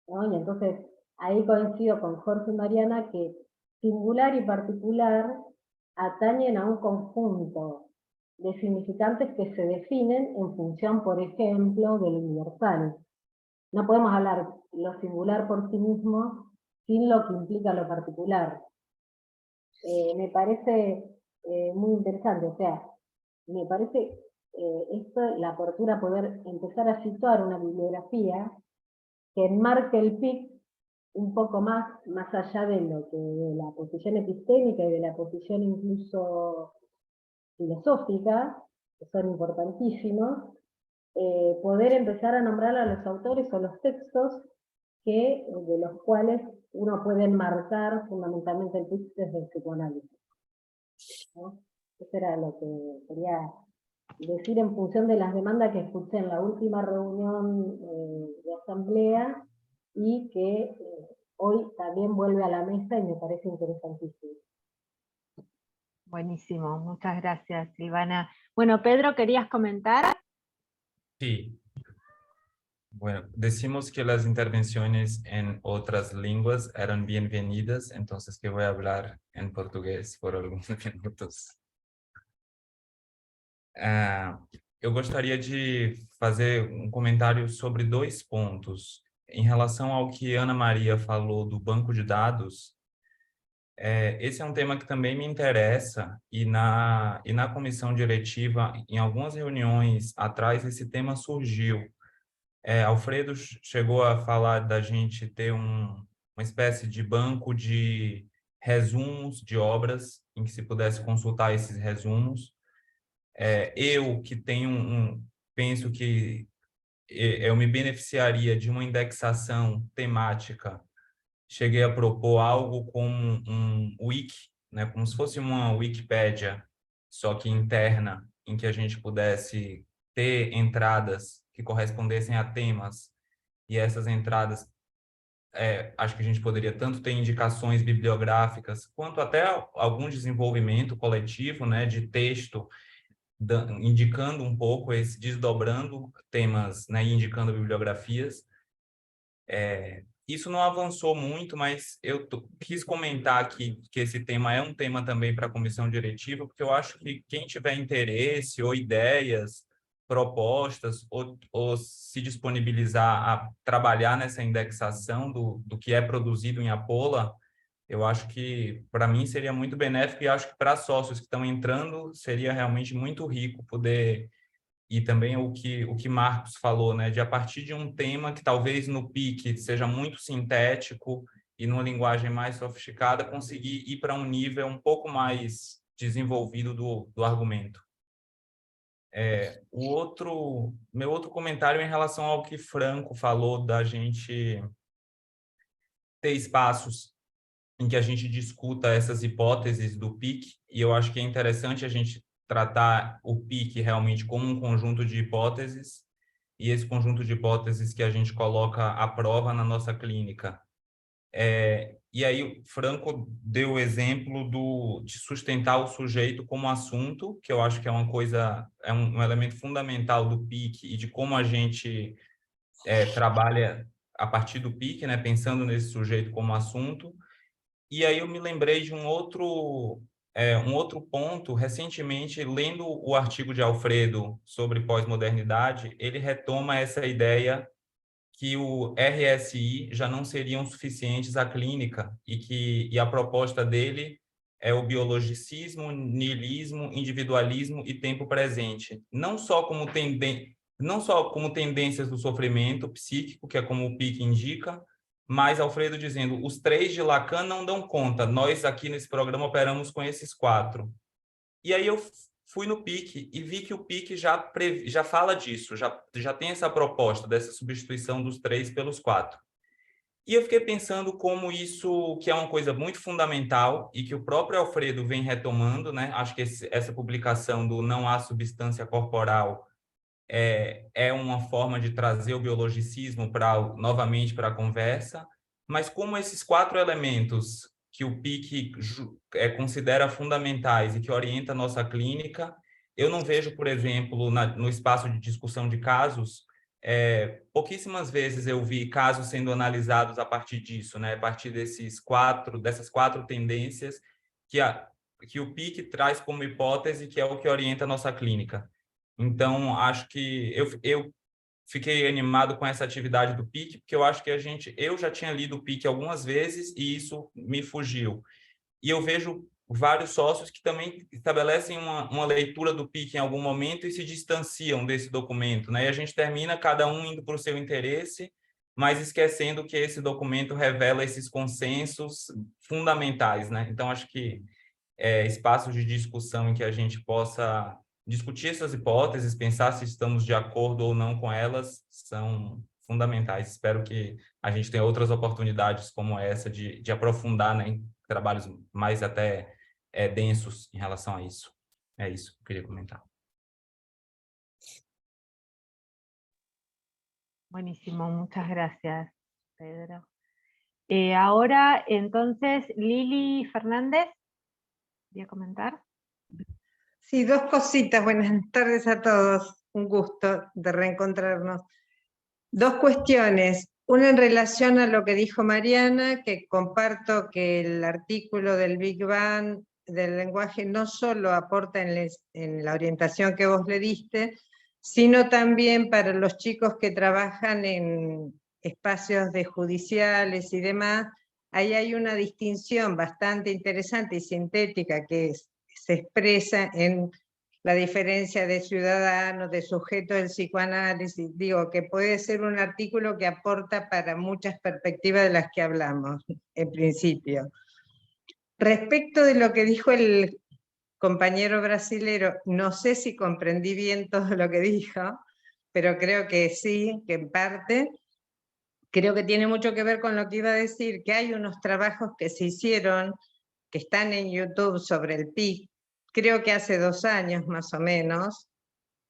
¿no? Y entonces ahí coincido con Jorge y Mariana que singular y particular atañen a un conjunto de significantes que se definen en función, por ejemplo, del universal. No podemos hablar lo singular por sí mismo sin lo que implica lo particular. Me parece muy interesante, o sea, me parece esto, la apertura a poder empezar a situar una bibliografía que enmarque el PIC un poco más allá de lo que de la posición epistémica y de la posición incluso filosófica, que son importantísimos, poder empezar a nombrar a los autores o los textos de los cuales uno puede enmarcar fundamentalmente el PIC desde el psicoanálisis, ¿no? Eso era lo que quería decir en función de las demandas que escuché en la última reunión de asamblea y que hoy también vuelve a la mesa y me parece interesantísimo. Buenísimo, muchas gracias, Silvana. Bueno, Pedro, ¿querías comentar? Sí. Bueno, decimos que las intervenciones en otras lenguas eran bienvenidas, entonces que voy a hablar en portugués por alguns minutos. Eu gostaria de fazer um comentário sobre 2 pontos. Em relação ao que Ana Maria falou do banco de dados, esse é um tema que também me interessa, e na comissão diretiva, em algumas reuniões atrás, esse tema surgiu. Alfredo chegou a falar da gente ter uma espécie de banco de resumos de obras, em que se pudesse consultar esses resumos. Eu, que tenho penso que eu me beneficiaria de uma indexação temática. Cheguei a propor algo como um wiki, né, como se fosse uma Wikipédia, só que interna, em que a gente pudesse ter entradas que correspondessem a temas, e essas entradas, acho que a gente poderia tanto ter indicações bibliográficas, quanto até algum desenvolvimento coletivo, né, de texto, indicando um pouco, desdobrando temas, né, e indicando bibliografias. Isso não avançou muito, mas eu quis comentar aqui que esse tema é um tema também para a comissão diretiva, porque eu acho que quem tiver interesse ou ideias, propostas, ou se disponibilizar a trabalhar nessa indexação do que é produzido em Apola, eu acho que, para mim, seria muito benéfico, e acho que para sócios que estão entrando, seria realmente muito rico poder... E também o que Marcos falou, né, de a partir de um tema que talvez no PIC seja muito sintético e numa linguagem mais sofisticada, conseguir ir para um nível um pouco mais desenvolvido do argumento. Meu outro comentário é em relação ao que Franco falou, da gente ter espaços em que a gente discuta essas hipóteses do PIC, e eu acho que é interessante a gente tratar o PIC realmente como um conjunto de hipóteses, e esse conjunto de hipóteses que a gente coloca à prova na nossa clínica. E aí o Franco deu o exemplo de sustentar o sujeito como assunto, que eu acho que é uma coisa, é um elemento fundamental do PIC e de como a gente trabalha a partir do PIC, né, pensando nesse sujeito como assunto. E aí eu me lembrei de um outro ponto. Recentemente, lendo o artigo de Alfredo sobre pós-modernidade, ele retoma essa ideia que o RSI já não seriam suficientes à clínica, e a proposta dele é o biologicismo, niilismo, individualismo e tempo presente. Não só como tendências do sofrimento psíquico, que é como o PIC indica, mas Alfredo dizendo, os 3 de Lacan não dão conta, nós aqui nesse programa operamos com esses 4. E aí eu fui no PIC e vi que o PIC já fala disso, já tem essa proposta dessa substituição dos 3 pelos 4. E eu fiquei pensando como isso, que é uma coisa muito fundamental e que o próprio Alfredo vem retomando, né? Acho que essa publicação do Não Há Substância Corporal é uma forma de trazer o biologicismo novamente para a conversa, mas como esses 4 elementos que o PIC considera fundamentais e que orienta a nossa clínica, eu não vejo, por exemplo, no espaço de discussão de casos, pouquíssimas vezes eu vi casos sendo analisados a partir disso, né? A partir dessas 4 tendências que o PIC traz como hipótese, que é o que orienta a nossa clínica. Então, acho que eu fiquei animado com essa atividade do PIC, porque eu acho que eu já tinha lido o PIC algumas vezes e isso me fugiu. E eu vejo vários sócios que também estabelecem uma leitura do PIC em algum momento e se distanciam desse documento, né? E a gente termina cada um indo para o seu interesse, mas esquecendo que esse documento revela esses consensos fundamentais, né? Então, acho que espaços de discussão em que a gente possa discutir essas hipóteses, pensar se estamos de acordo ou não com elas, são fundamentais. Espero que a gente tenha outras oportunidades como essa de aprofundar, né, em trabalhos mais até densos em relação a isso. É isso que eu queria comentar. Buenísimo, muchas gracias, Pedro. Ahora, entonces, Lili Fernández, ¿quería comentar? Sí, 2 cositas. Buenas tardes a todos. Un gusto de reencontrarnos. 2 cuestiones. Una en relación a lo que dijo Mariana, que comparto que el artículo del Big Bang del lenguaje no solo aporta en la orientación que vos le diste, sino también para los chicos que trabajan en espacios de judiciales y demás. Ahí hay una distinción bastante interesante y sintética que se expresa en la diferencia de ciudadano, de sujeto del psicoanálisis. Digo, que puede ser un artículo que aporta para muchas perspectivas de las que hablamos, en principio. Respecto de lo que dijo el compañero brasilero, no sé si comprendí bien todo lo que dijo, pero creo que sí, que en parte. Creo que tiene mucho que ver con lo que iba a decir, que hay unos trabajos que se hicieron, que están en YouTube sobre el PIC, creo que hace 2 años más o menos,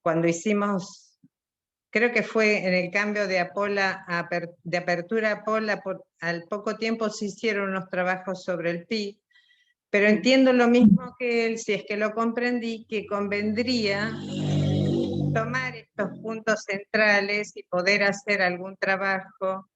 cuando hicimos, creo que fue en el cambio de de apertura a Apola, al poco tiempo se hicieron unos trabajos sobre el PIC, pero entiendo lo mismo que él, si es que lo comprendí, que convendría tomar estos puntos centrales y poder hacer algún trabajo,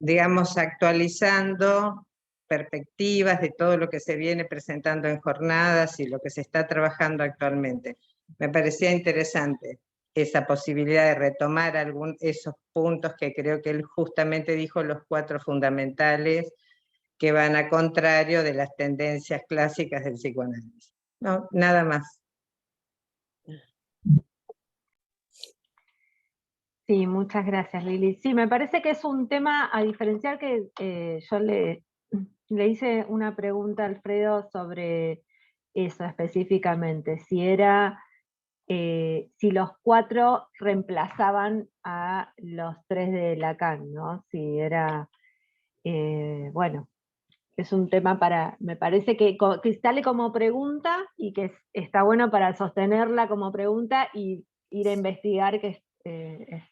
digamos, actualizando perspectivas de todo lo que se viene presentando en jornadas y lo que se está trabajando actualmente. Me parecía interesante esa posibilidad de retomar esos puntos que creo que él justamente dijo, los 4 fundamentales que van a contrario de las tendencias clásicas del psicoanálisis. No, nada más. Sí, muchas gracias, Lili. Sí, me parece que es un tema a diferenciar que yo le hice una pregunta a Alfredo sobre eso específicamente, si los 4 reemplazaban a los 3 de Lacan, ¿no? Si era, bueno, es un tema me parece que sale como pregunta y que está bueno para sostenerla como pregunta y ir a investigar, que es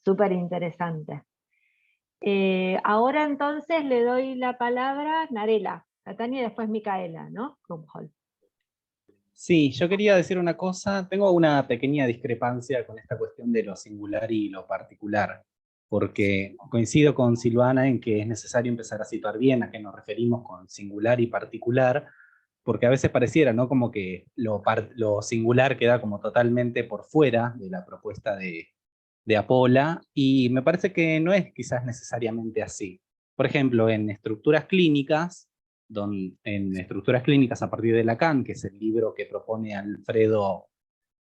súper interesante. Ahora entonces le doy la palabra a Narela, a Tania y después Micaela, ¿no? Krumholz. Sí, yo quería decir una cosa. Tengo una pequeña discrepancia con esta cuestión de lo singular y lo particular, porque coincido con Silvana en que es necesario empezar a situar bien a qué nos referimos con singular y particular, porque a veces pareciera, ¿no?, como que lo singular queda como totalmente por fuera de la propuesta de Apola, y me parece que no es quizás necesariamente así. Por ejemplo, en estructuras clínicas a partir de Lacan, que es el libro que propone Alfredo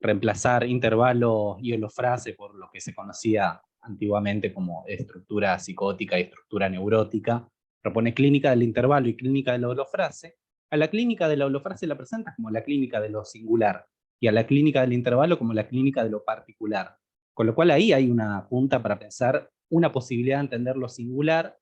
reemplazar intervalo y holofrase por lo que se conocía antiguamente como estructura psicótica y estructura neurótica, propone clínica del intervalo y clínica de la holofrase. A la clínica de la holofrase la presenta como la clínica de lo singular, y a la clínica del intervalo como la clínica de lo particular. Con lo cual ahí hay una punta para pensar una posibilidad de entender lo singular,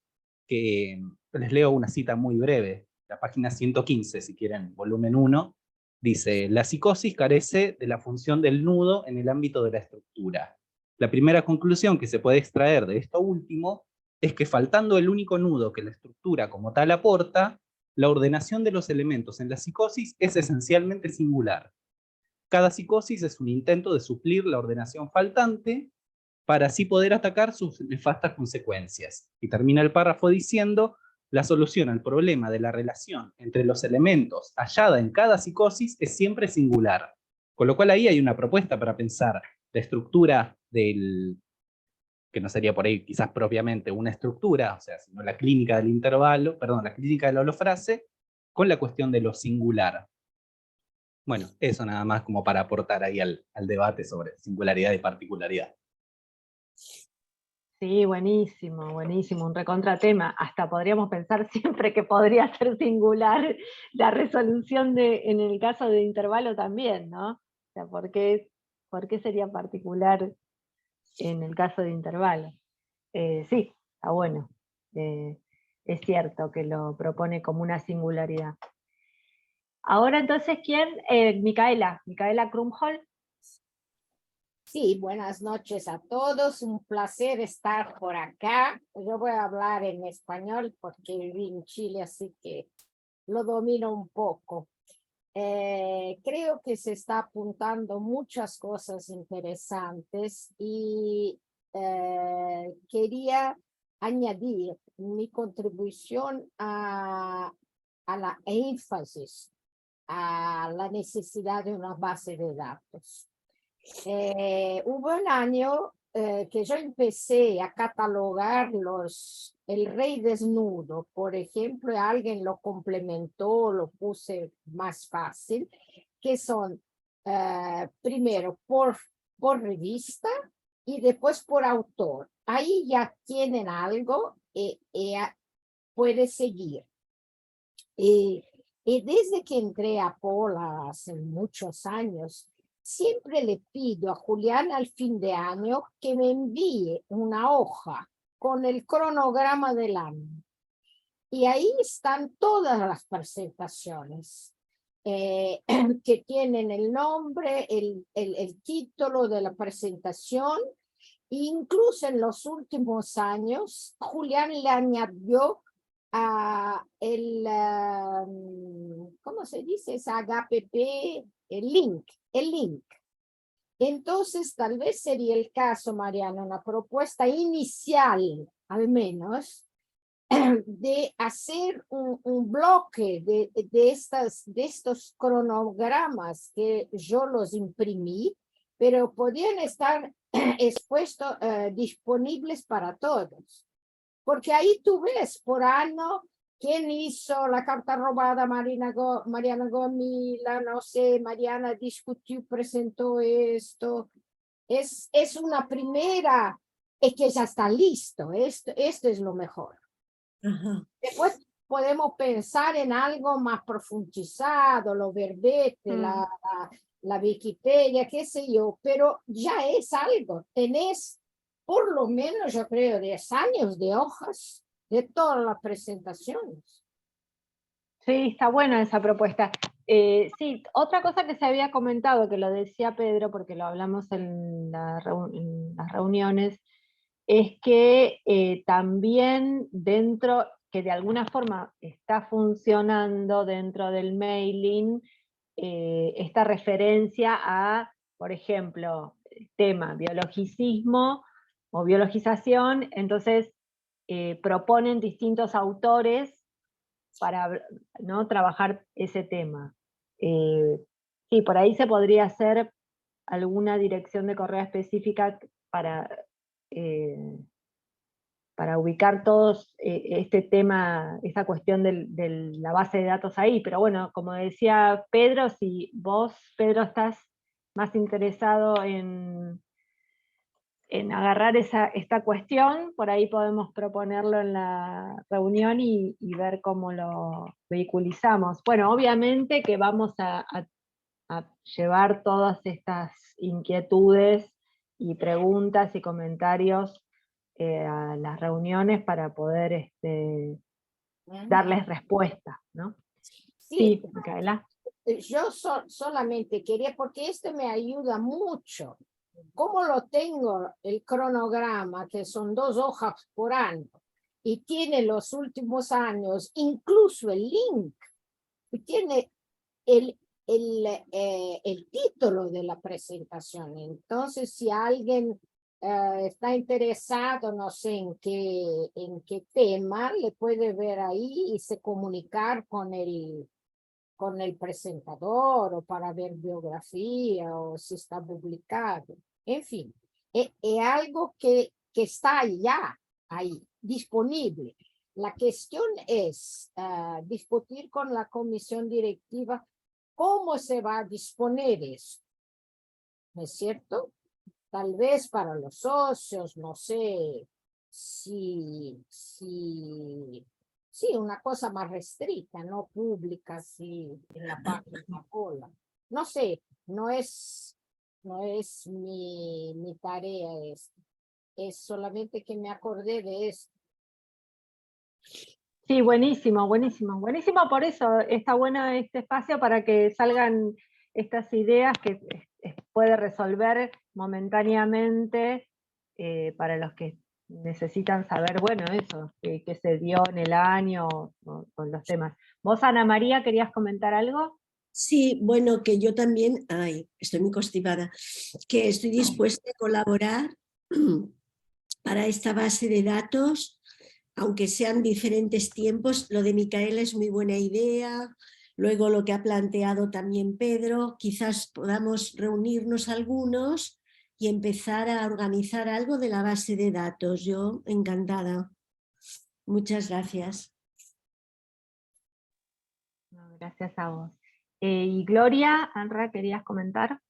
que les leo una cita muy breve, la página 115, si quieren, volumen 1, dice: la psicosis carece de la función del nudo en el ámbito de la estructura. La primera conclusión que se puede extraer de esto último es que, faltando el único nudo que la estructura como tal aporta, la ordenación de los elementos en la psicosis es esencialmente singular. Cada psicosis es un intento de suplir la ordenación faltante para así poder atacar sus nefastas consecuencias. Y termina el párrafo diciendo: la solución al problema de la relación entre los elementos hallada en cada psicosis es siempre singular. Con lo cual ahí hay una propuesta para pensar la estructura que no sería por ahí quizás propiamente una estructura, o sea, sino la clínica del intervalo, perdón, la clínica de la holofrase, con la cuestión de lo singular. Bueno, eso nada más como para aportar ahí al debate sobre singularidad y particularidad. Sí, buenísimo, buenísimo, un recontratema. Hasta podríamos pensar siempre que podría ser singular la resolución en el caso de intervalo también, ¿no? O sea, ¿por qué sería particular en el caso de intervalo? Sí, está bueno. Es cierto que lo propone como una singularidad. Ahora entonces, ¿quién? Micaela Krumholz. Sí, buenas noches a todos, un placer estar por acá. Yo voy a hablar en español porque viví en Chile, así que lo domino un poco. Creo que se está apuntando muchas cosas interesantes y quería añadir mi contribución a la énfasis, a la necesidad de una base de datos. Hubo un año que yo empecé a catalogar el rey desnudo, por ejemplo, alguien lo complementó, lo puse más fácil, que son primero por revista y después por autor. Ahí ya tienen algo y puede seguir. Y desde que entré a Apola hace muchos años, siempre le pido a Julián al fin de año que me envíe una hoja con el cronograma del año. Y ahí están todas las presentaciones que tienen el nombre, el título de la presentación. Incluso en los últimos años, Julián le añadió ¿cómo se dice? Es HPP, el link. Entonces, tal vez sería el caso, Mariana, una propuesta inicial, al menos, de hacer un bloque de estos cronogramas que yo los imprimí, pero podían estar expuestos, disponibles para todos. Porque ahí tú ves por año quién hizo la carta robada, Mariana Gomila, no sé, Mariana discutió, presentó esto. Es una primera, es que ya está listo, esto es lo mejor. Ajá. Después podemos pensar en algo más profundizado, los verbetes, la Wikipedia, qué sé yo, pero ya es algo. Tenés por lo menos, yo creo, 10 años de hojas de todas las presentaciones. Sí, está buena esa propuesta. Sí, otra cosa que se había comentado, que lo decía Pedro, porque lo hablamos en las reuniones, es que también dentro, que de alguna forma está funcionando dentro del mailing, esta referencia a, por ejemplo, tema biologicismo o biologización, entonces proponen distintos autores para, ¿no?, trabajar ese tema. Sí, por ahí se podría hacer alguna dirección de correo específica para ubicar todos este tema, esa cuestión de la base de datos ahí. Pero bueno, como decía Pedro, si vos, Pedro, estás más interesado en agarrar esta cuestión, por ahí podemos proponerlo en la reunión y ver cómo lo vehiculizamos. Bueno, obviamente que vamos a llevar todas estas inquietudes y preguntas y comentarios a las reuniones para poder darles respuesta, ¿no? Sí, Micaela. Yo solamente quería, porque esto me ayuda mucho. Como lo tengo el cronograma, que son 2 hojas por año, y tiene los últimos años, incluso el link, y tiene el título de la presentación. Entonces, si alguien está interesado, no sé en qué tema, le puede ver ahí y se comunicar con el presentador, o para ver biografía, o si está publicado. En fin, es algo que está ya ahí, disponible. La cuestión es discutir con la comisión directiva cómo se va a disponer eso, ¿no es cierto? Tal vez para los socios, no sé, sí, una cosa más restricta, no pública, sí, en la página cola. No sé, no es mi tarea esto. Es solamente que me acordé de esto. Sí, buenísimo, buenísimo. Buenísimo, por eso está bueno este espacio para que salgan estas ideas que puede resolver momentáneamente para los que necesitan saber, bueno, eso, que se dio en el año con los temas. ¿Vos, Ana María, querías comentar algo? Sí, bueno, que yo también, estoy muy constipada, que estoy dispuesta a colaborar para esta base de datos, aunque sean diferentes tiempos. Lo de Micaela es muy buena idea, luego lo que ha planteado también Pedro, quizás podamos reunirnos algunos y empezar a organizar algo de la base de datos. Yo encantada. Muchas gracias. Gracias a vos. Y Gloria, Anra, ¿querías comentar?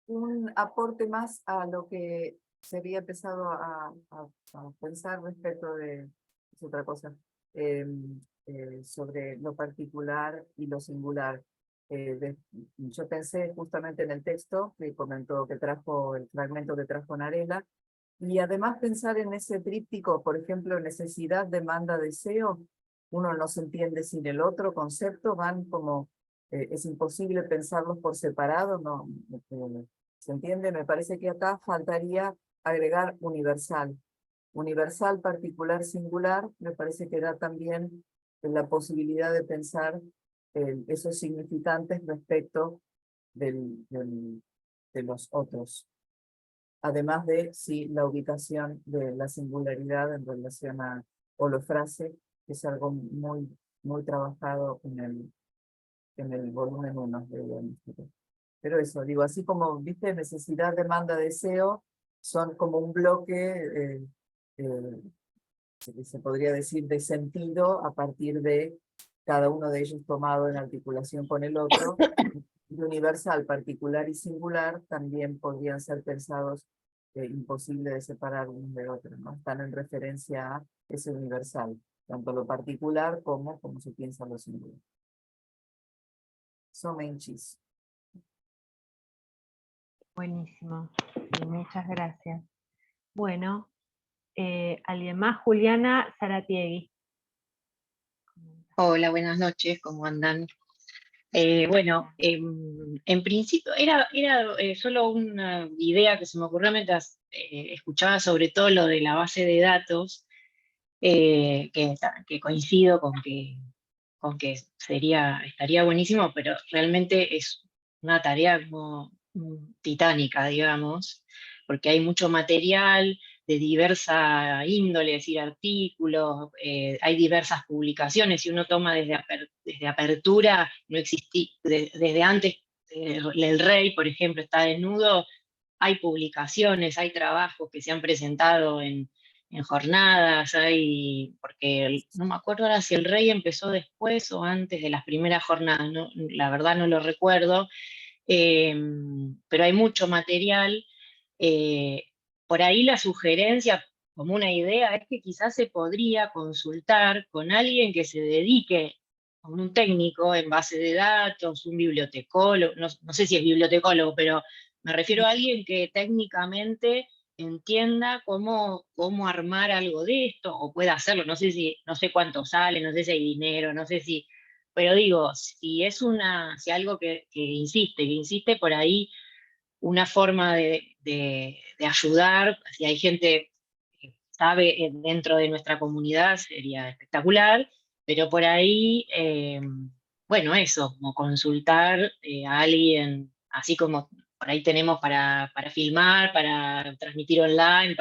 Un aporte más a lo que se había empezado a pensar respecto de... Es otra cosa. sobre lo particular y lo singular. Yo pensé justamente en el texto que comentó, que trajo el fragmento que trajo Narela, y además pensar en ese tríptico, por ejemplo, necesidad, demanda, deseo. Uno no se entiende sin el otro concepto, van como, es imposible pensarlos por separado, no, ¿se entiende? Me parece que acá faltaría agregar universal. Universal, particular, singular, me parece que da también la posibilidad de pensar esos significantes respecto de los otros. Además de, sí, la ubicación de la singularidad en relación a holofrase, que es algo muy, muy trabajado en el volumen 1 de Helenística. Pero eso, digo, así como, viste, necesidad, demanda, deseo, son como un bloque, se podría decir, de sentido a partir de cada uno de ellos tomado en articulación con el otro. Universal, particular y singular también podrían ser pensados imposible de separar unos de otros, ¿no? Están en referencia a ese universal, tanto lo particular como se piensa lo singular. Somenchis. Buenísimo, y muchas gracias. Bueno, ¿alguien más? Juliana Zaratiegui. Hola, buenas noches, ¿cómo andan? Bueno, en principio era solo una idea que se me ocurrió mientras escuchaba sobre todo lo de la base de datos, que coincido con que estaría buenísimo, pero realmente es una tarea como titánica, digamos, porque hay mucho material de diversa índole, es decir, artículos, hay diversas publicaciones, si uno toma desde apertura, no existía, desde antes, el rey, por ejemplo, está desnudo, hay publicaciones, hay trabajos que se han presentado en jornadas, porque no me acuerdo ahora si el rey empezó después o antes de las primeras jornadas, la verdad no lo recuerdo, pero hay mucho material. Por ahí la sugerencia, como una idea, es que quizás se podría consultar con alguien que se dedique, con un técnico en base de datos, un bibliotecólogo, no sé si es bibliotecólogo, pero me refiero a alguien que técnicamente entienda cómo armar algo de esto, o pueda hacerlo, no sé cuánto sale, no sé si hay dinero, no sé si, pero digo, si es si algo que insiste por ahí, una forma de ayudar, si hay gente que sabe dentro de nuestra comunidad, sería espectacular, pero por ahí, bueno, eso, como consultar a alguien, así como por ahí tenemos para filmar, para transmitir online,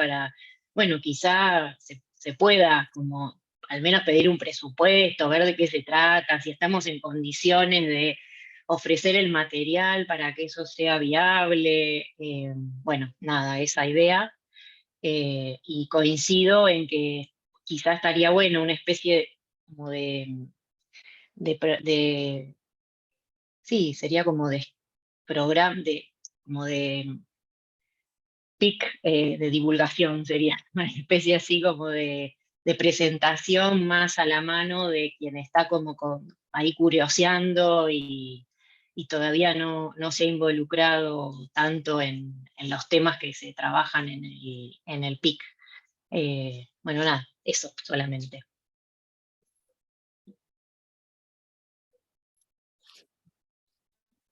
bueno, quizá se pueda como al menos pedir un presupuesto, ver de qué se trata, si estamos en condiciones de ofrecer el material para que eso sea viable, bueno, nada, esa idea, y coincido en que quizá estaría bueno una especie como sí, sería como de programa, como de PIC, de divulgación, sería una especie así como de presentación más a la mano de quien está como ahí curioseando y todavía no se ha involucrado tanto en los temas que se trabajan en el PIC. Bueno, nada, eso solamente.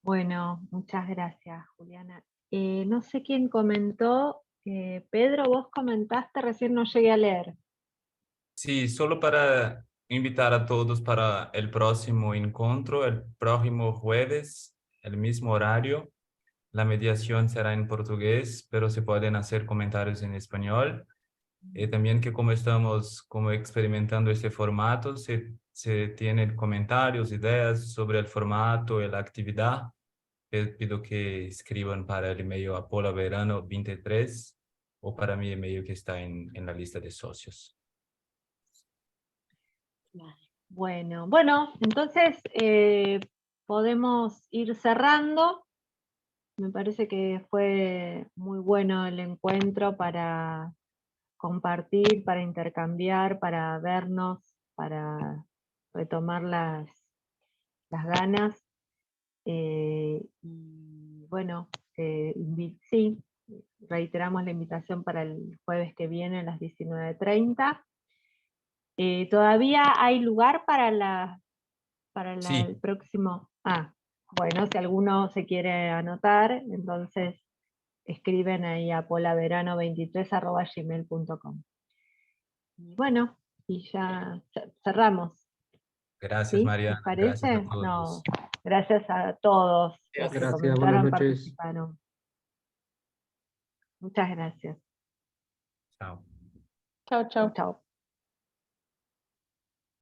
Bueno, muchas gracias, Juliana. No sé quién comentó, Pedro, vos comentaste, recién no llegué a leer. Sí, solo para invitar a todos para el próximo encuentro, el próximo jueves, el mismo horario. La mediación será en portugués, pero se pueden hacer comentarios en español. También que como estamos como experimentando este formato, se tienen comentarios, ideas sobre el formato y la actividad. Pido que escriban para el email apolaverano23 o para mi email que está en la lista de socios. Bueno, entonces podemos ir cerrando. Me parece que fue muy bueno el encuentro para compartir, para intercambiar, para vernos para retomar las ganas. Y bueno, sí, reiteramos la invitación para el jueves que viene a las 19:30. ¿Todavía hay lugar para Sí. el próximo? Bueno, si alguno se quiere anotar, entonces escriben ahí a polaverano23@gmail.com. Y bueno, y ya cerramos. Gracias, ¿Sí? Mariana. ¿Les parece? Gracias a todos. No, gracias a todos los que Gracias, comentaron, buenas noches. participaron. Muchas gracias. Chao. Chao, chao. Chao.